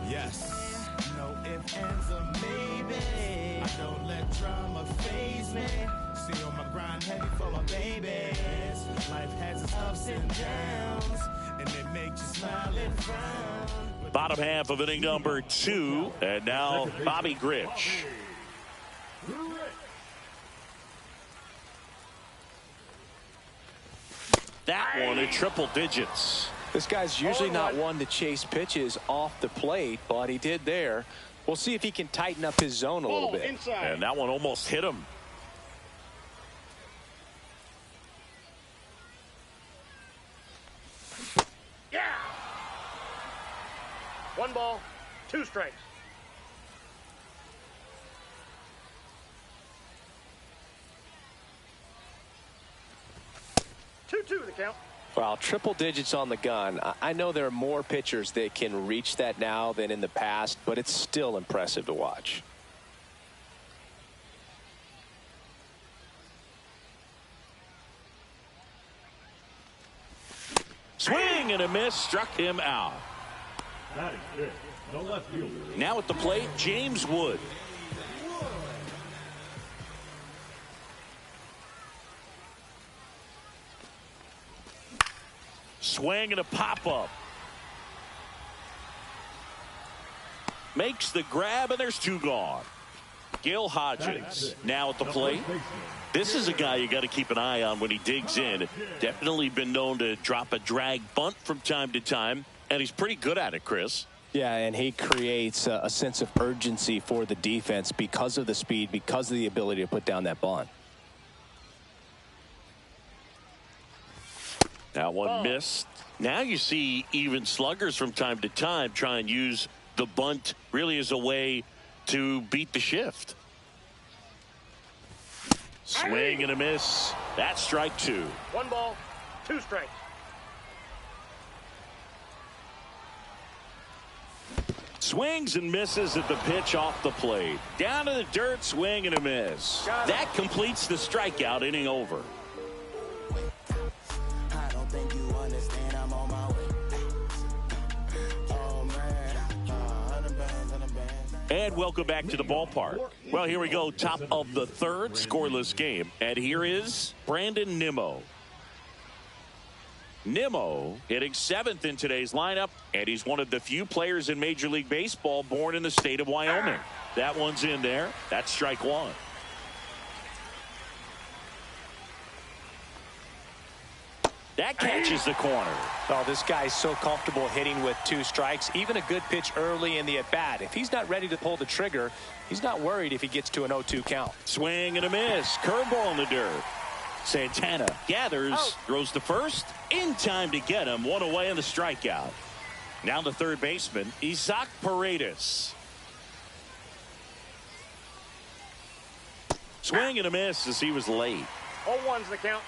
Yes. No ifs, ands, or maybe. I don't let drama faze me. See on my grind heavy for my babies. Life has its ups and downs, and it makes you smile and frown. Bottom half of inning number 2. And now Bobby Grich. That one in triple digits. This guy's usually not one to chase pitches off the plate, but he did there. We'll see if he can tighten up his zone a little bit. Inside. And that one almost hit him. Yeah. 1 ball, 2 strikes. count. Well, triple digits on the gun. I know there are more pitchers that can reach that now than in the past, but it's still impressive to watch. Swing and a miss, struck him out. Now at the plate, James Wood. Swing and a pop-up. Makes the grab, and there's two gone. Gil Hodges now at the plate. This is a guy you got to keep an eye on when he digs in. Definitely been known to drop a drag bunt from time to time, and he's pretty good at it, Chris. Yeah, and he creates a sense of urgency for the defense because of the speed, because of the ability to put down that bunt. That one missed. Now you see even sluggers from time to time try and use the bunt really as a way to beat the shift. Swing and a miss. That's strike two. 1 ball, 2 strikes. Swings and misses at the pitch off the plate. Down to the dirt, swing and a miss. That completes the strikeout, inning over. I don't think you understand, I'm on my way. Oh man, 100 bands. And welcome back to the ballpark. Well, here we go, top of the third, scoreless game. And here is Brandon Nimmo. Nimmo hitting 7th in today's lineup, and he's one of the few players in Major League Baseball born in the state of Wyoming. That one's in there. That's strike one. That catches the corner. Oh, this guy's so comfortable hitting with 2 strikes. Even a good pitch early in the at-bat. If he's not ready to pull the trigger, he's not worried if he gets to an 0-2 count. Swing and a miss. Curveball in the dirt. Santana gathers, throws to first. In time to get him. One away on the strikeout. Now the third baseman, Isaac Paredes. Swing and a miss as he was late. 0-1's the count.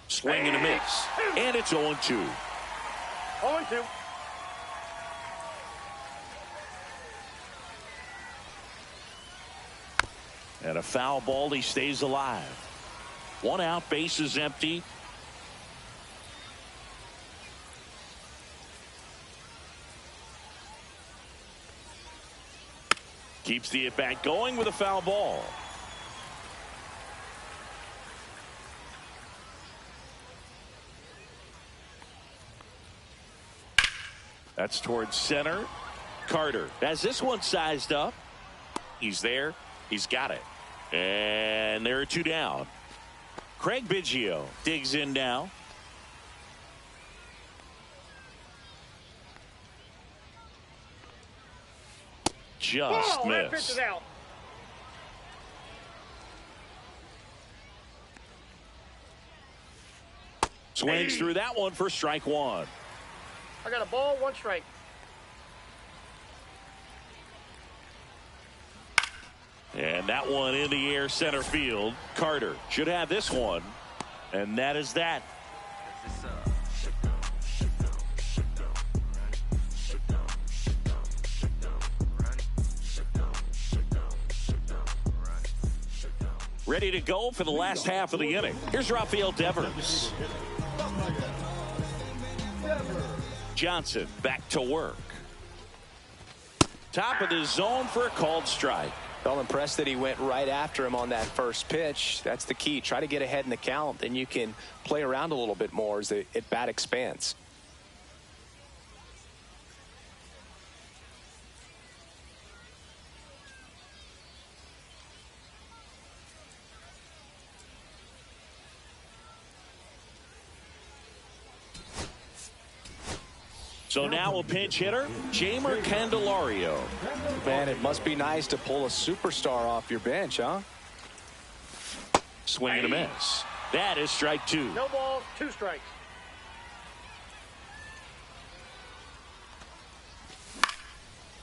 Swing and a miss. And it's 0-2. 0-2. And a foul ball, he stays alive. 1 out, base is empty. Keeps the at-bat going with a foul ball. That's towards center. Carter has this one sized up. He's there. He's got it. And there are 2 down. Craig Biggio digs in now. Just That pitch missed. is out. Swings through that one for strike one. I got a ball, 1 strike. And that one in the air center field. Carter should have this one. And that is that. Ready to go for the last half of the inning. Here's Rafael Devers. Johnson back to work. Top of the zone for a called strike. Well, impressed that he went right after him on that first pitch. That's the key. Try to get ahead in the count, then you can play around a little bit more as the at-bat expands. So now a pinch hitter, Jamer Candelario. Man, it must be nice to pull a superstar off your bench, huh? Swing and a miss. That is strike 2. No balls, 2 strikes.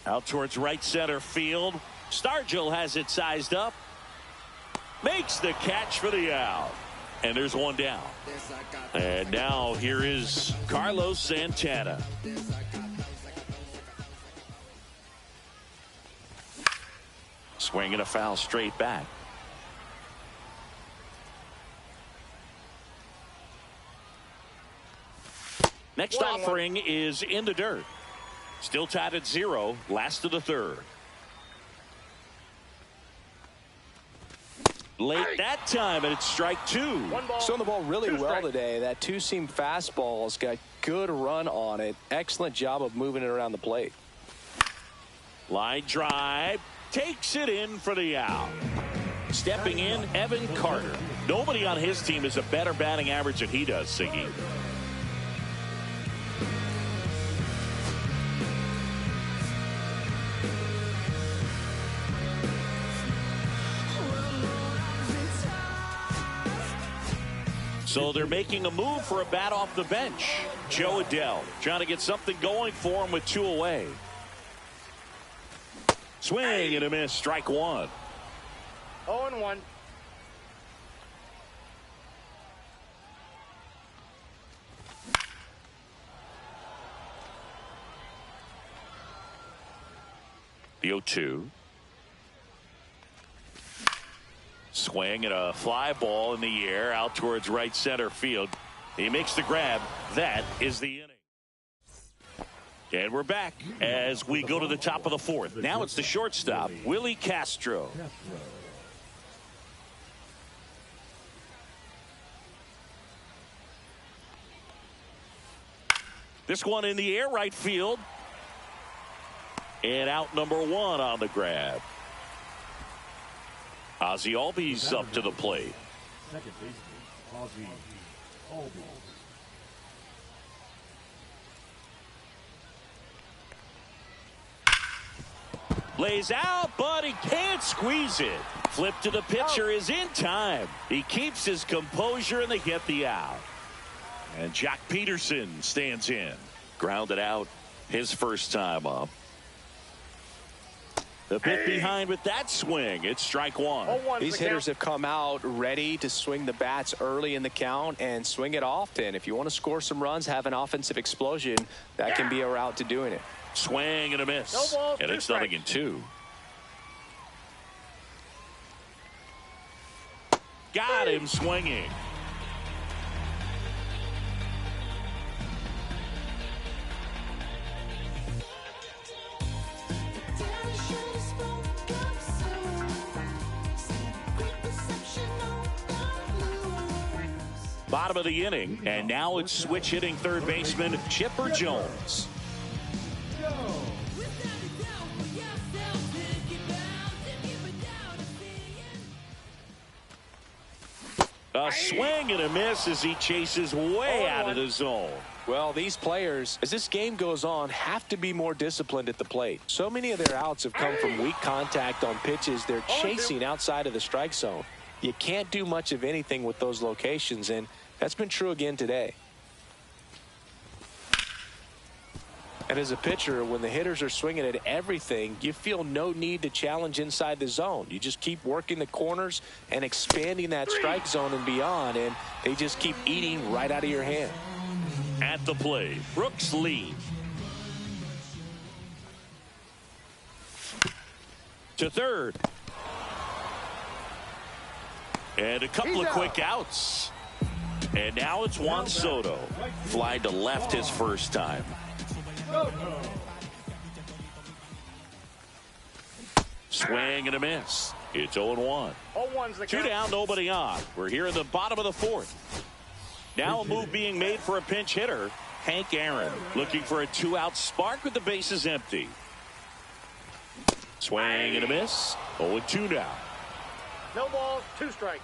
Out towards right center field. Stargell has it sized up. Makes the catch for the out. And there's one down. And now here is Carlos Santana. Swinging a foul straight back. Next offering is in the dirt. Still tied at 0. Last of the third. Late that time, and it's strike 2. Throwing the ball really well today. That two-seam fastball's got good run on it. Excellent job of moving it around the plate. Line drive. Takes it in for the out. Stepping in, Evan Carter. Nobody on his team has a better batting average than he does, Siggy. So they're making a move for a bat off the bench. Joe Adell trying to get something going for him with 2 away. Swing and a miss, strike 1. 0-1. The 0-2. Swing and a fly ball in the air out towards right center field. He makes the grab. That is the inning. And we're back as we go to the top of the 4th. Now it's the shortstop, Willie Castro. This one in the air, right field. And out number 1 on the grab. Ozzie Albies up to the plate. Second baseman, Ozzie Albies. Lays out, but he can't squeeze it. Flip to the pitcher is in time. He keeps his composure and they get the out. And Jack Peterson stands in. Grounded out his first time up. A bit behind with that swing. It's strike 1. These hitters have come out ready to swing the bats early in the count and swing it often. If you want to score some runs, have an offensive explosion, that can be a route to doing it. Swing and a miss. No balls, and it's 2 nothing in 2. Got him swinging. Bottom of the inning, and now it's switch hitting third baseman Chipper Jones. A swing and a miss as he chases way out of the zone. Well, these players, as this game goes on, have to be more disciplined at the plate. So many of their outs have come from weak contact on pitches they're chasing outside of the strike zone. You can't do much of anything with those locations, and that's been true again today. And as a pitcher, when the hitters are swinging at everything, you feel no need to challenge inside the zone. You just keep working the corners and expanding that strike zone and beyond, and they just keep eating right out of your hand. At the plate, Brooks Lee. To third. And a couple of quick outs. And now it's Juan Soto. Fly to left his first time. Swing and a miss. It's 0-1. 2 down, nobody on. We're here in the bottom of the 4th. Now a move being made for a pinch hitter. Hank Aaron looking for a 2-out spark with the bases empty. Swing and a miss. 0-2 now. No balls, 2 strikes.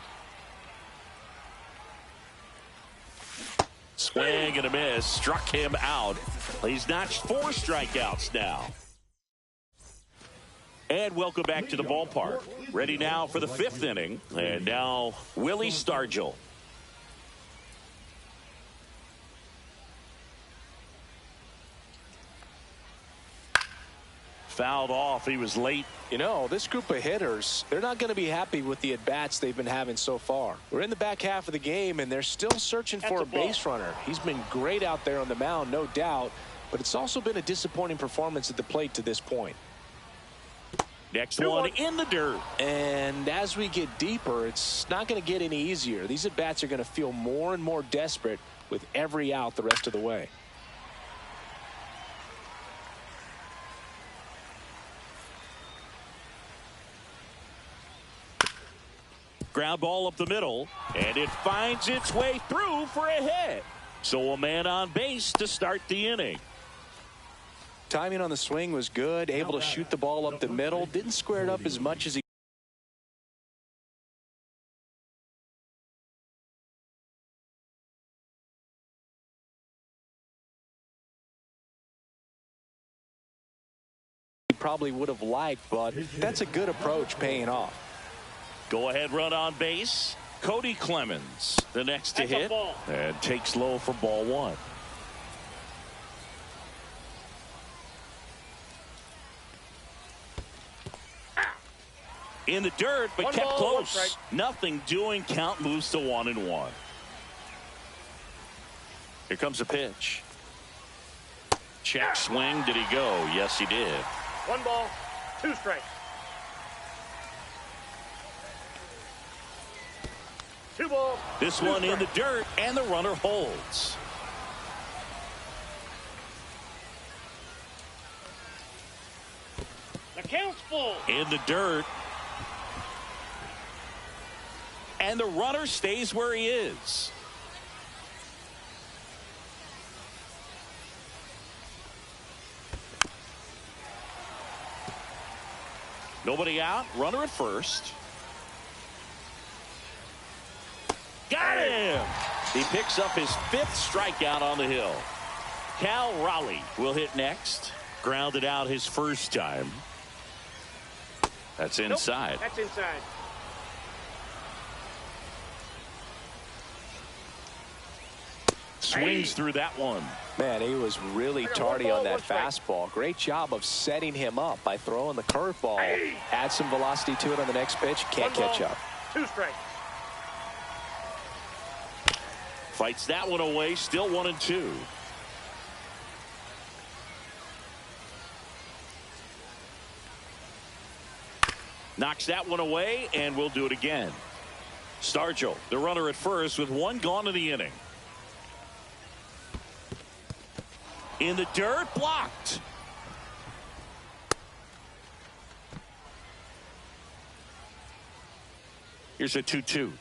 Swing and a miss. Struck him out. He's notched 4 strikeouts now. And welcome back to the ballpark. Ready now for the 5th inning. And now Willie Stargell. Fouled off. He was late. You know, this group of hitters, they're not going to be happy with the at-bats they've been having so far. We're in the back half of the game, and they're still searching for a base runner. He's been great out there on the mound, no doubt, but it's also been a disappointing performance at the plate to this point. Next one in the dirt. And as we get deeper, it's not going to get any easier. These at-bats are going to feel more and more desperate with every out the rest of the way. Ground ball up the middle, and it finds its way through for a hit. So a man on base to start the inning. Timing on the swing was good, able to shoot the ball up the middle, didn't square it up as much as he probably would have liked, but that's a good approach paying off. Go ahead run on base. Cody Clemens, the next to hit, and takes low for ball one. In the dirt, but kept close. Nothing doing. Count moves to 1-1. Here comes a pitch. Check swing. Did he go? Yes, he did. 1 ball, 2 strikes. 2 balls. This one in the dirt, and the runner holds. The count's full. In the dirt. And the runner stays where he is. Nobody out. Runner at first. Got him. He picks up his 5th strikeout on the hill. Cal Raleigh will hit next. Grounded out his first time. That's inside. Nope, that's inside. Swings through that one. Man, he was really tardy on that fastball. Great job of setting him up by throwing the curveball. Add some velocity to it on the next pitch. Can't catch up. 2 strikes. Fights that one away. Still 1-2. Knocks that one away, and we'll do it again. Stargell, the runner at first, with 1 gone in the inning. In the dirt, blocked. Here's a 2-2.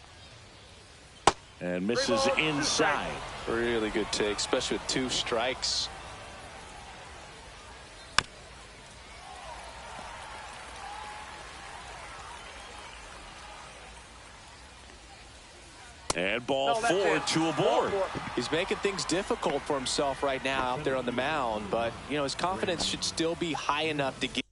And misses inside. Really good take, especially with 2 strikes. And ball 4, 2 aboard. He's making things difficult for himself right now out there on the mound, but you know his confidence should still be high enough to get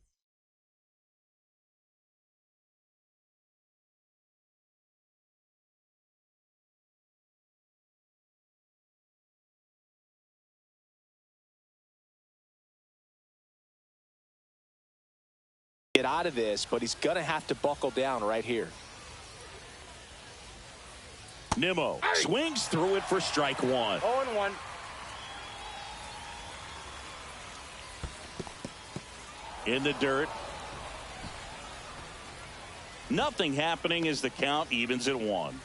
out of this, but he's going to have to buckle down right here. Nimmo swings through it for strike 1. 0-1. In the dirt. Nothing happening as the count evens at 1.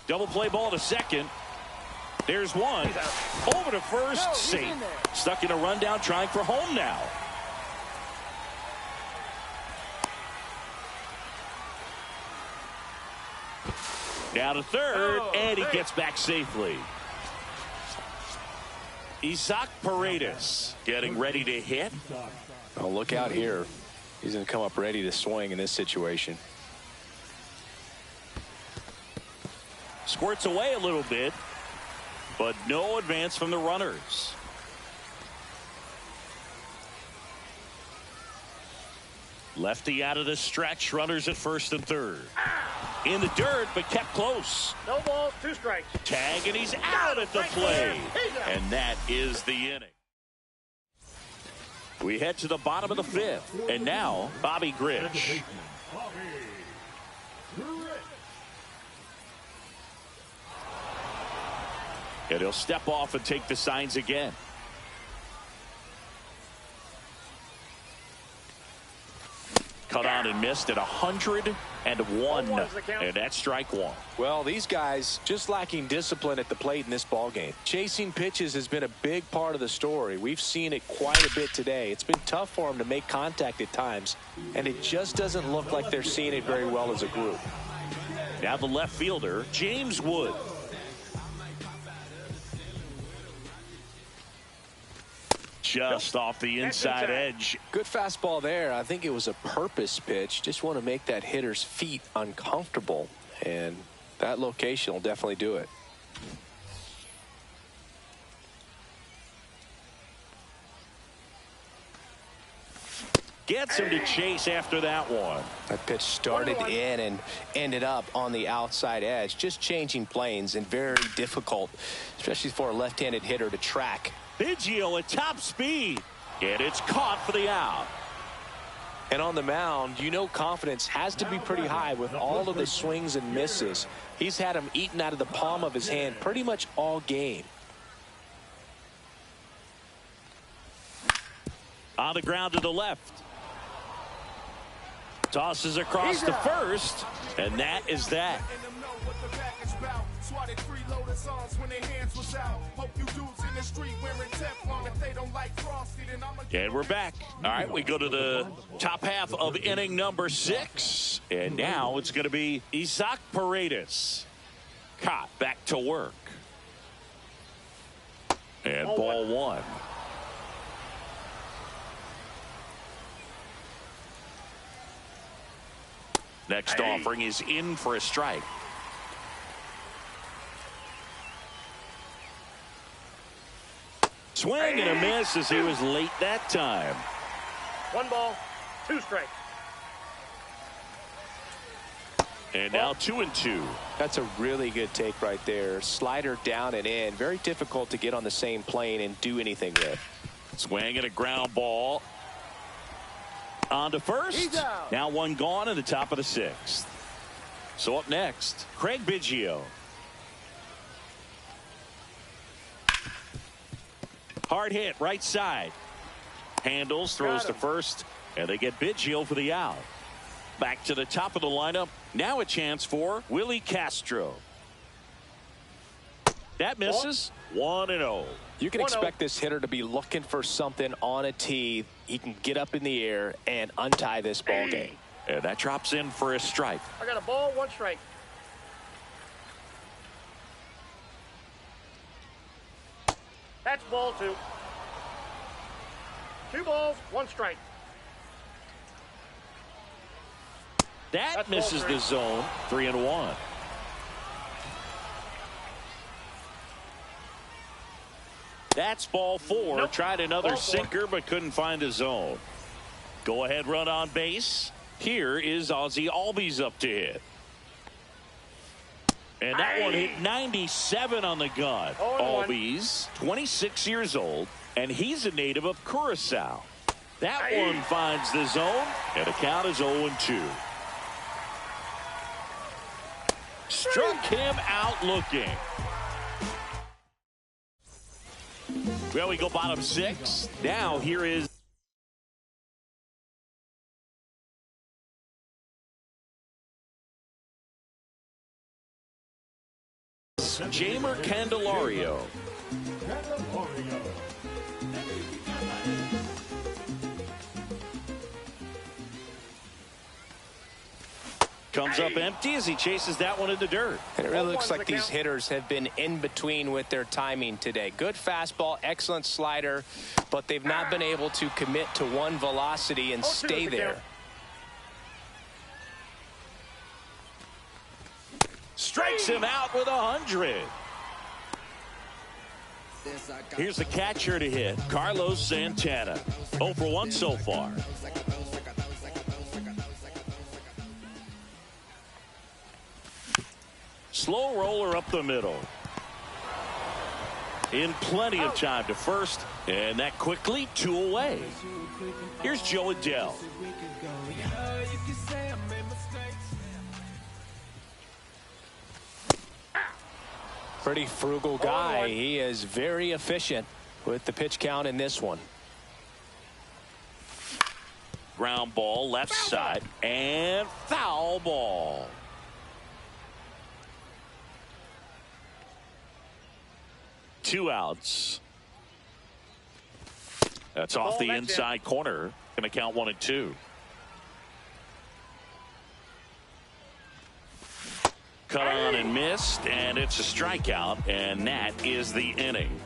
Double play ball to second. There's one. Over to first. Safe. Stuck in a rundown, trying for home now. Down to third, and he gets back safely. Isaac Paredes getting ready to hit. Oh, look out here. He's going to come up ready to swing in this situation. Squirts away a little bit, but no advance from the runners. Lefty out of the stretch, runners at first and third. In the dirt, but kept close. No balls, 2 strikes. Tag, and he's out at the plate. And that is the inning. We head to the bottom of the fifth. And now, Bobby Grich. And he'll step off and take the signs again. Cut on and missed at 101. And that's strike one. Well, these guys just lacking discipline at the plate in this ballgame. Chasing pitches has been a big part of the story. We've seen it quite a bit today. It's been tough for them to make contact at times, and it just doesn't look like they're seeing it very well as a group. Now the left fielder, James Wood. Just off the inside edge. Good fastball there. I think it was a purpose pitch. Just want to make that hitter's feet uncomfortable, and that location will definitely do it. Gets him to chase after that one. That pitch started in and ended up on the outside edge. Just changing planes, and very difficult, especially for a left-handed hitter, to track. Biggio at top speed, and it's caught for the out. And on the mound, you know, confidence has to be pretty high with all of the swings and misses. He's had them eaten out of the palm of his hand pretty much all game. On the ground to the left. Tosses across to first, and that is that. And we're back. All right, we go to the top half of inning number 6. And now it's going to be Isaac Paredes. Caught back to work. And ball one. Next offering is in for a strike. Swing and a miss as he was late that time. 1 ball, 2 strikes. And now 2-2. That's a really good take right there. Slider down and in. Very difficult to get on the same plane and do anything with. Swing and a ground ball. On to first. Now one gone in the top of the 6th. So up next, Craig Biggio. Hard hit, right side. Handles, throws to first, and they get Biggio for the out. Back to the top of the lineup. Now a chance for Willie Castro. That misses. 1-0. You can expect this hitter to be looking for something on a tee. He can get up in the air and untie this ball game. And that drops in for a strike. I got a ball, 1 strike. That's ball 2. 2 balls, 1 strike. That misses the zone. 3-1. That's ball 4. Nope. Tried another Ball 4. sinker, but couldn't find a zone. Go ahead, run on base. Here is Ozzie Albies up to hit. And that one hit 97 on the gun. Albies, 26 years old, and he's a native of Curacao. That one finds the zone, and the count is 0-2. Struck him out looking. Well, we go bottom 6. Now here is Jamer Candelario. Comes up empty as he chases that one in the dirt. And it really looks like these hitters have been in between with their timing today. Good fastball, excellent slider, but they've not been able to commit to one velocity and stay there. Strikes him out with 100. Here's the catcher to hit, Carlos Santana. 0 for 1 so far. Slow roller up the middle. in plenty of time to first, and that quickly 2 away. Here's Joe Adell. Pretty frugal guy. He is very efficient with the pitch count in this one. Ground ball left side and foul ball. Two outs. That's off the inside corner. Going to count 1 and 2. Cut on and missed, and it's a strikeout, and that is the inning.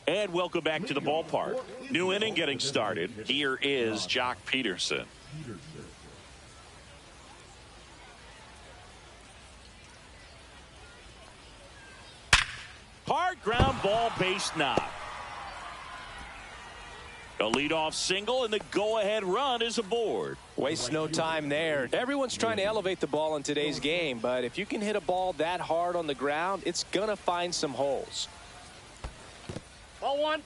And welcome back to the ballpark. New inning getting started. Here is Jock Peterson. Hard ground ball, base knock. A leadoff single, and the go-ahead run is aboard. Wastes no time there. Everyone's trying to elevate the ball in today's game, but if you can hit a ball that hard on the ground, it's going to find some holes. Ball 1.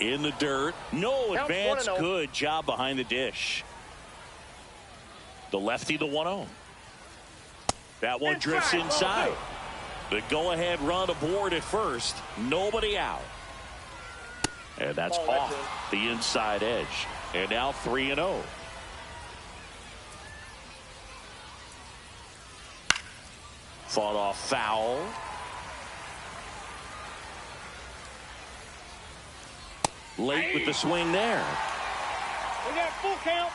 In the dirt. No advance. Good job behind the dish. The lefty, the 1-0. That one drifts inside. The go-ahead run aboard at first. Nobody out. And that's off the inside edge. And now 3-0. Fought off foul. Late with the swing there. We got full count.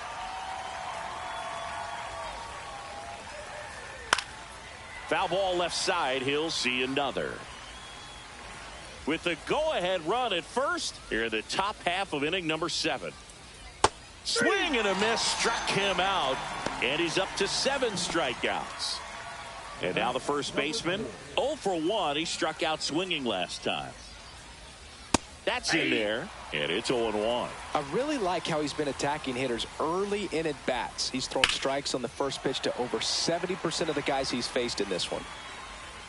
Foul ball left side. He'll see another. With the go-ahead run at first, here in the top half of inning number 7. Swing and a miss struck him out, and he's up to 7 strikeouts. And now the first baseman, 0 for 1. He struck out swinging last time. That's in there, and it's 0-1. I really like how he's been attacking hitters early in at bats. He's thrown strikes on the first pitch to over 70% of the guys he's faced in this one.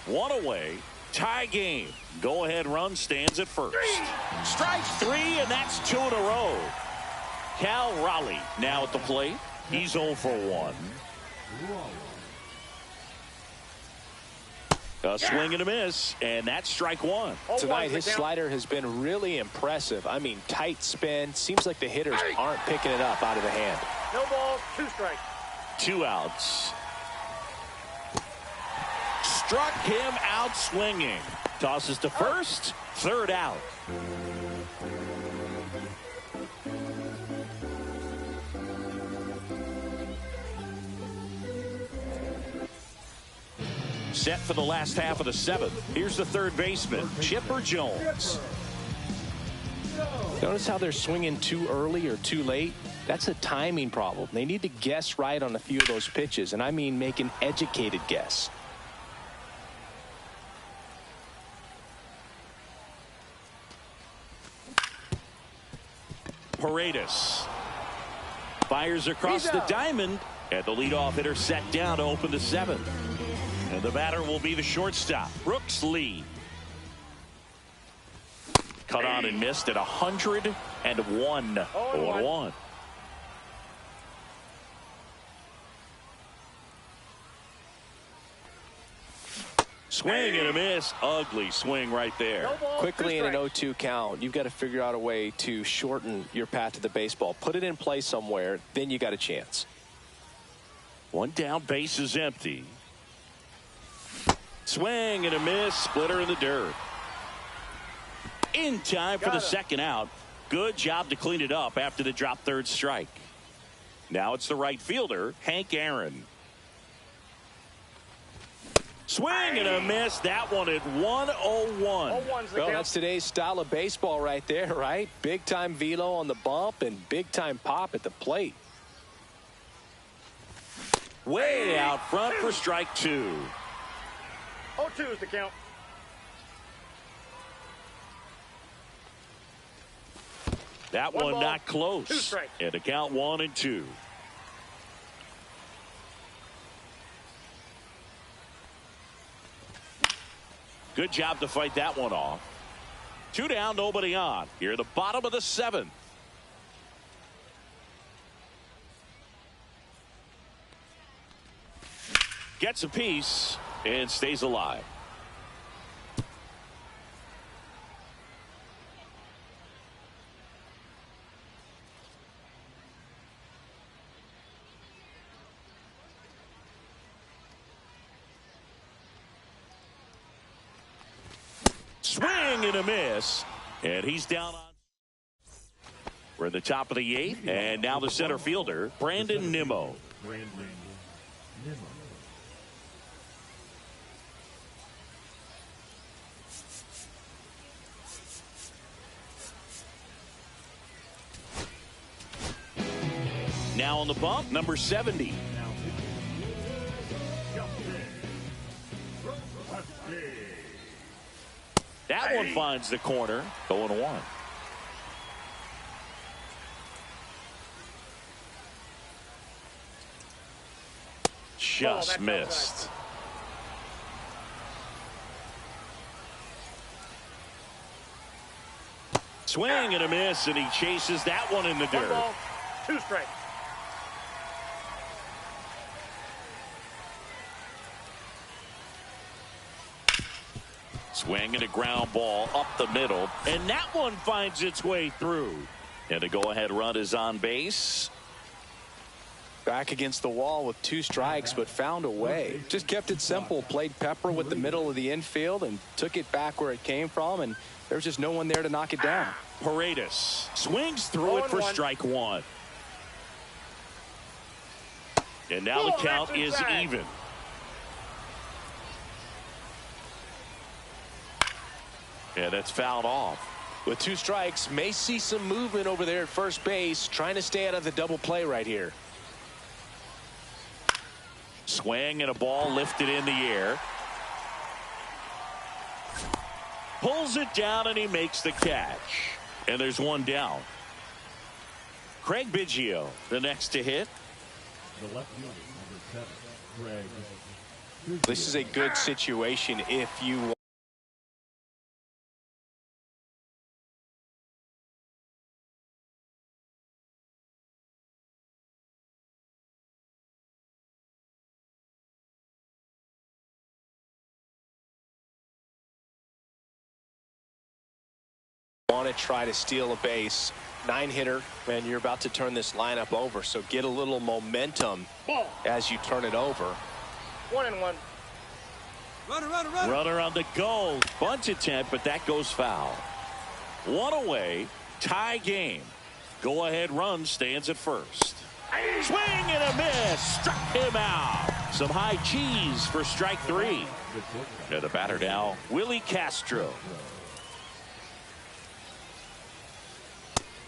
1 away. Tie game. Go ahead run stands at first. Strike 3, and that's 2 in a row. Cal Raleigh now at the plate. He's 0 for 1. A swing and a miss, and that's strike 1. Tonight his slider has been really impressive. I mean, tight spin. Seems like the hitters aren't picking it up out of the hand. No balls, 2 strikes. 2 outs. Struck him out swinging. Tosses to first. 3rd out. Set for the last half of the 7th. Here's the 3rd baseman, Chipper Jones. Notice how they're swinging too early or too late? That's a timing problem. They need to guess right on a few of those pitches, and I mean make an educated guess. Paredes fires across the diamond, and the leadoff hitter set down to open the 7th. And the batter will be the shortstop, Brooks Lee. Cut on and missed at 101. 0-1. Swing and a miss. Ugly swing right there. Quickly in an 0-2 count, you've got to figure out a way to shorten your path to the baseball. Put it in play somewhere, then you got a chance. 1 down, base is empty. Swing and a miss. Splitter in the dirt. In time for the 2nd out. Good job to clean it up after the drop 3rd strike. Now it's the right fielder, Hank Aaron. Swing and a miss. That one at 101. Well, that's today's style of baseball right there, right? Big time velo on the bump and big time pop at the plate. Way out front for strike 2. 0-2 is the count. That one not close. 2 strikes. And the count 1-2. Good job to fight that one off. 2 down, nobody on. Here at the bottom of the 7th. Gets a piece and stays alive. Swing and a miss, and he's down on. We're at the top of the 8th, and now the center fielder, Brandon Nimmo. Now on the bump, number 70. That one finds the corner. 0-1. Just missed. Swing and a miss, and he chases that one in the dirt. 1 ball, 2 strikes. Swing and a ground ball up the middle, and that one finds its way through. And the go-ahead run is on base. Back against the wall with 2 strikes, but found a way. Just kept it simple. Played pepper with the middle of the infield and took it back where it came from, and there's just no one there to knock it down. Paredes swings through it for strike 1. And now the count is even. Yeah, that's fouled off. With 2 strikes, may see some movement over there at first base, trying to stay out of the double play right here. Swing and a ball lifted in the air. Pulls it down and he makes the catch. And there's 1 down. Craig Biggio, the next to hit. The left fielder, number 7, Craig. This is a good situation if you want to try to steal a base. 9-hitter, and you're about to turn this lineup over, so get a little momentum as you turn it over. 1-1. Runner on the go. Bunt attempt, but that goes foul. 1 away. Tie game. Go ahead run stands at first. Swing and a miss. Struck him out. Some high cheese for strike 3. And the batter now, Willie Castro.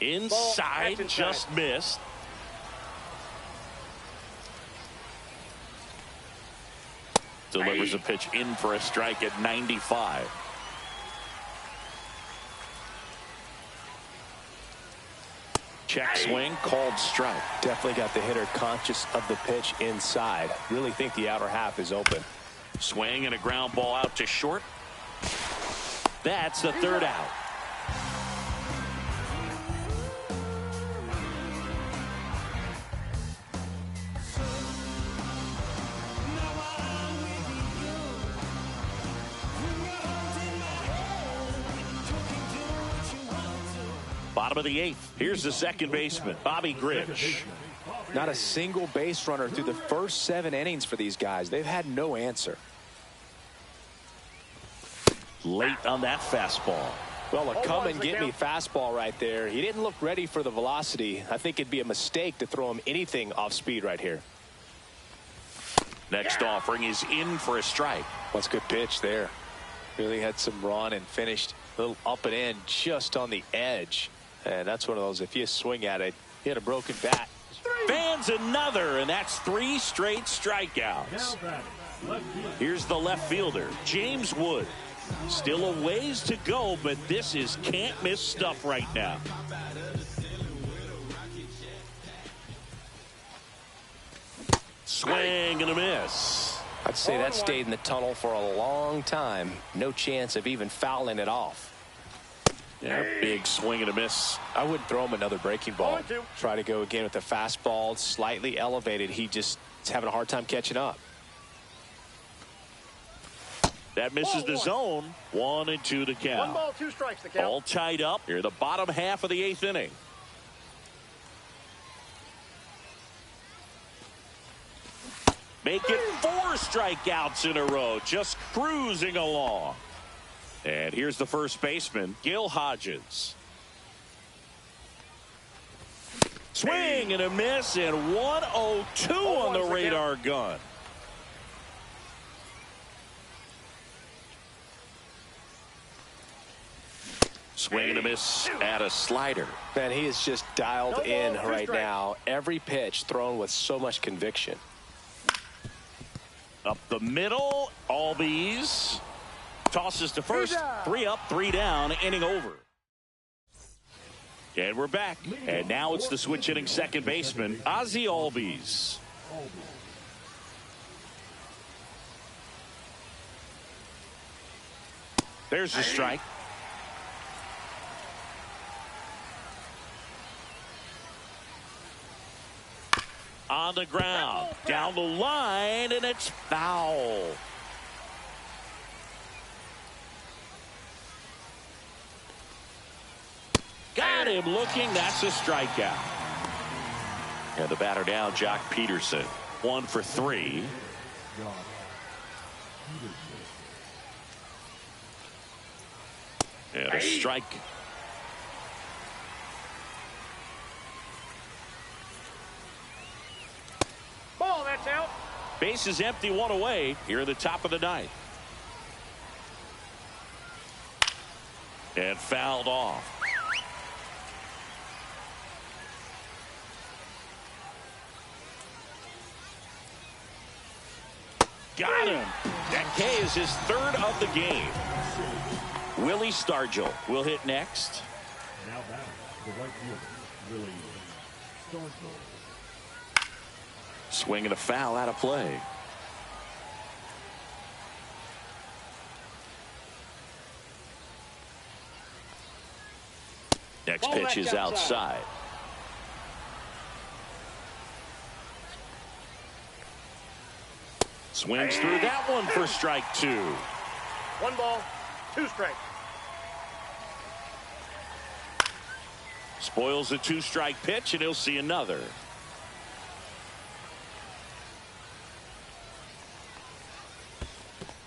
Inside, just missed. Delivers a pitch in for a strike at 95. Check swing, called strike. Definitely got the hitter conscious of the pitch inside. Really think the outer half is open. Swing and a ground ball out to short. That's the 3rd out. Bottom of the 8th. Here's the second baseman, Bobby Grich. Not a single base runner through the first 7 innings for these guys. They've had no answer. Late on that fastball. Well, a come and get me fastball right there. He didn't look ready for the velocity. I think it'd be a mistake to throw him anything off speed right here. Next offering is in for a strike. That's a good pitch there. Really had some run and finished a little up and in just on the edge. And that's one of those, if you swing at it, you had a broken bat. Fans another, and that's 3 straight strikeouts. Here's the left fielder, James Wood. Still a ways to go, but this is can't miss stuff right now. Swing and a miss. I'd say that stayed in the tunnel for a long time. No chance of even fouling it off. Yeah, big swing and a miss. I wouldn't throw him another breaking ball. Try to go again with the fastball, slightly elevated. He just is having a hard time catching up. That misses the zone. 1-2 to count. 1 ball, 2 strikes to count. All tied up here, the bottom half of the 8th inning. Make it 4 strikeouts in a row, just cruising along. And here's the first baseman, Gil Hodges. Swing and a miss, and 1-2 on the radar gun. Swing and a miss at a slider. Man, he is just dialed in right now. Every pitch thrown with so much conviction. Up the middle, Albies tosses to first. 3 up, 3 down, inning over. And we're back. And now it's the switch hitting second baseman, Ozzie Albies. There's the strike. On the ground, down the line, and it's foul. Got him looking. That's a strikeout. And the batter now, Jock Peterson. 1 for 3. And a strike. Ball, that's out. Base is empty, 1 away here in the top of the 9th. And fouled off. Got him. That K is his 3rd of the game. Willie Stargell will hit next. Now batting, the right fielder, Willie Stargell. Swing and a foul out of play. Next pitch is outside. Swings through that one for strike 2. 1 ball, 2 strikes. Spoils a 2-strike pitch, and he'll see another.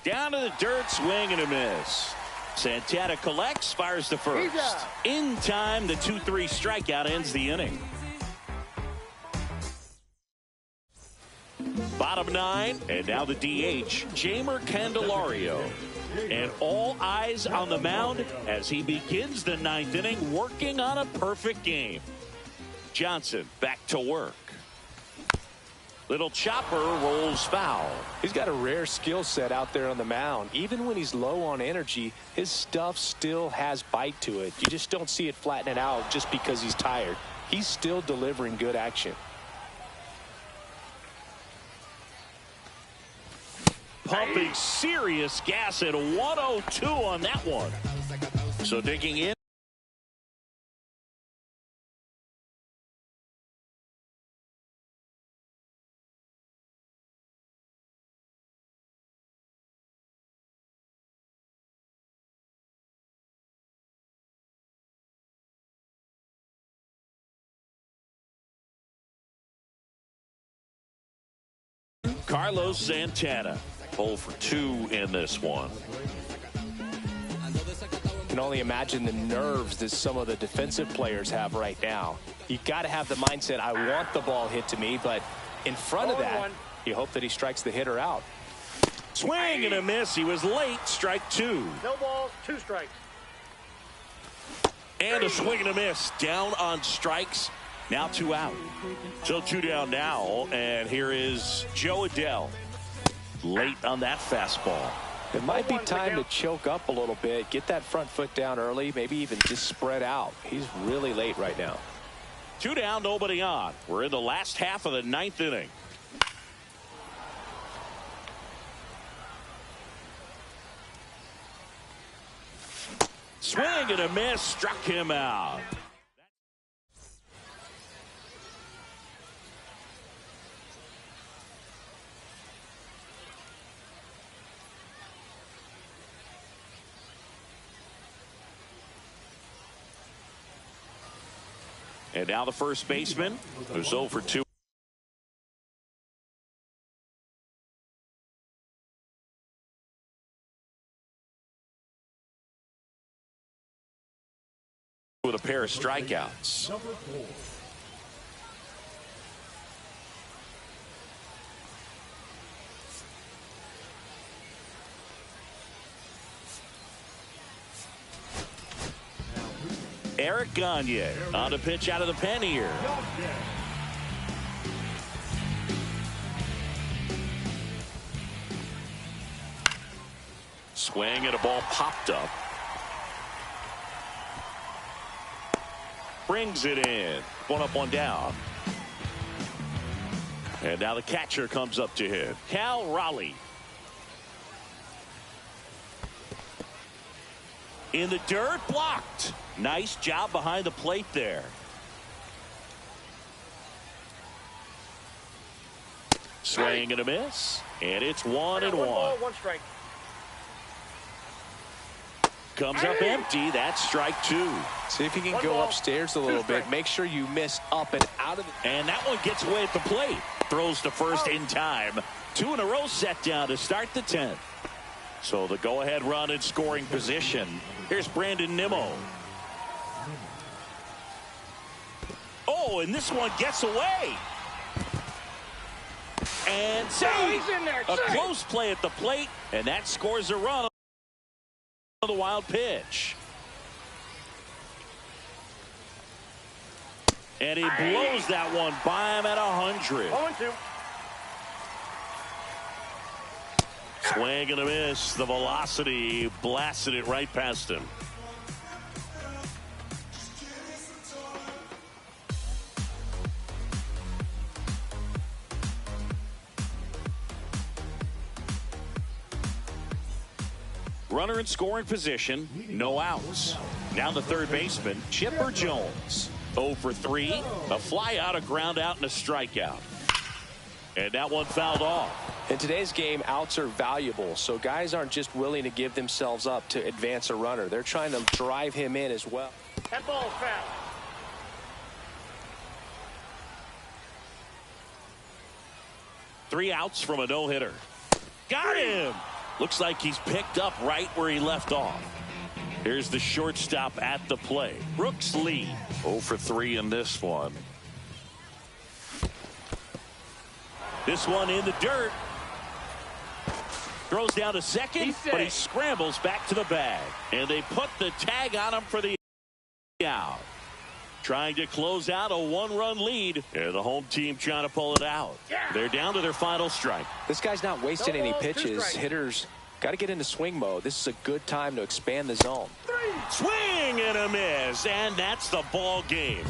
Down to the dirt, swing and a miss. Santana collects, fires to first. In time, the 2-3 strikeout ends the inning. Bottom 9, and now the DH, Jeimer Candelario. And all eyes on the mound as he begins the 9th inning, working on a perfect game. Johnson back to work. Little chopper rolls foul. He's got a rare skill set out there on the mound. Even when he's low on energy, his stuff still has bite to it. You just don't see it flattening out just because he's tired. He's still delivering good action. Pumping serious gas at 102 on that one. So digging in. Carlos Santana. 0 for 2 in this one. You can only imagine the nerves that some of the defensive players have right now. You got to have the mindset, I want the ball hit to me, but in front of that, you hope that he strikes the hitter out. Swing and a miss. He was late. Strike 2. No balls, 2 strikes. And a swing and a miss. Down on strikes. Now 2 out. So 2 down now. And here is Joe Adell. Late on that fastball. It might be time to choke up a little bit, get that front foot down early, maybe even just spread out. He's really late right now. 2 down, nobody on. We're in the last half of the 9th inning. Swing and a miss, struck him out. And now the first baseman, who's 0 for 2. With a pair of strikeouts. Number 4. Eric Gagne on the pitch out of the pen here. Swing and a ball popped up. Brings it in. One up, one down. And now the catcher comes up to him. Cal Raleigh. In the dirt, blocked. Nice job behind the plate there. Swing and a miss. And it's 1-1. 1 ball, 1 strike. Comes up empty. That's strike 2. See if you can 1 go ball, upstairs a 2 little bit. strikes. Make sure you miss up and out of the. And that one gets away at the plate. Throws to first in time. 2 in a row set down to start the 10th. So the go-ahead run in scoring position. Here's Brandon Nimmo. Oh, and this one gets away. And save. He's in there. A Save. close play at the plate, and that scores a run on the wild pitch. And he blows that one by him at 100. 0-2. Swing and a miss. The velocity blasted it right past him. Runner in scoring position, no outs. Now the third baseman, Chipper Jones. 0 for 3, a fly out, a ground out, and a strikeout. And that one fouled off. In today's game, outs are valuable, so guys aren't just willing to give themselves up to advance a runner. They're trying to drive him in as well. That ball's foul. Three outs from a no-hitter. Got him! Looks like he's picked up right where he left off. Here's the shortstop at the play. Brooks Lee. 0 for 3 in this one. This one in the dirt. Throws down to second, but he scrambles back to the bag. And they put the tag on him for the out. Trying to close out a 1-run lead. And the home team trying to pull it out. They're down to their final strike. This guy's not wasting any pitches. Hitters got to get into swing mode. This is a good time to expand the zone. Swing and a miss, and that's the ball game.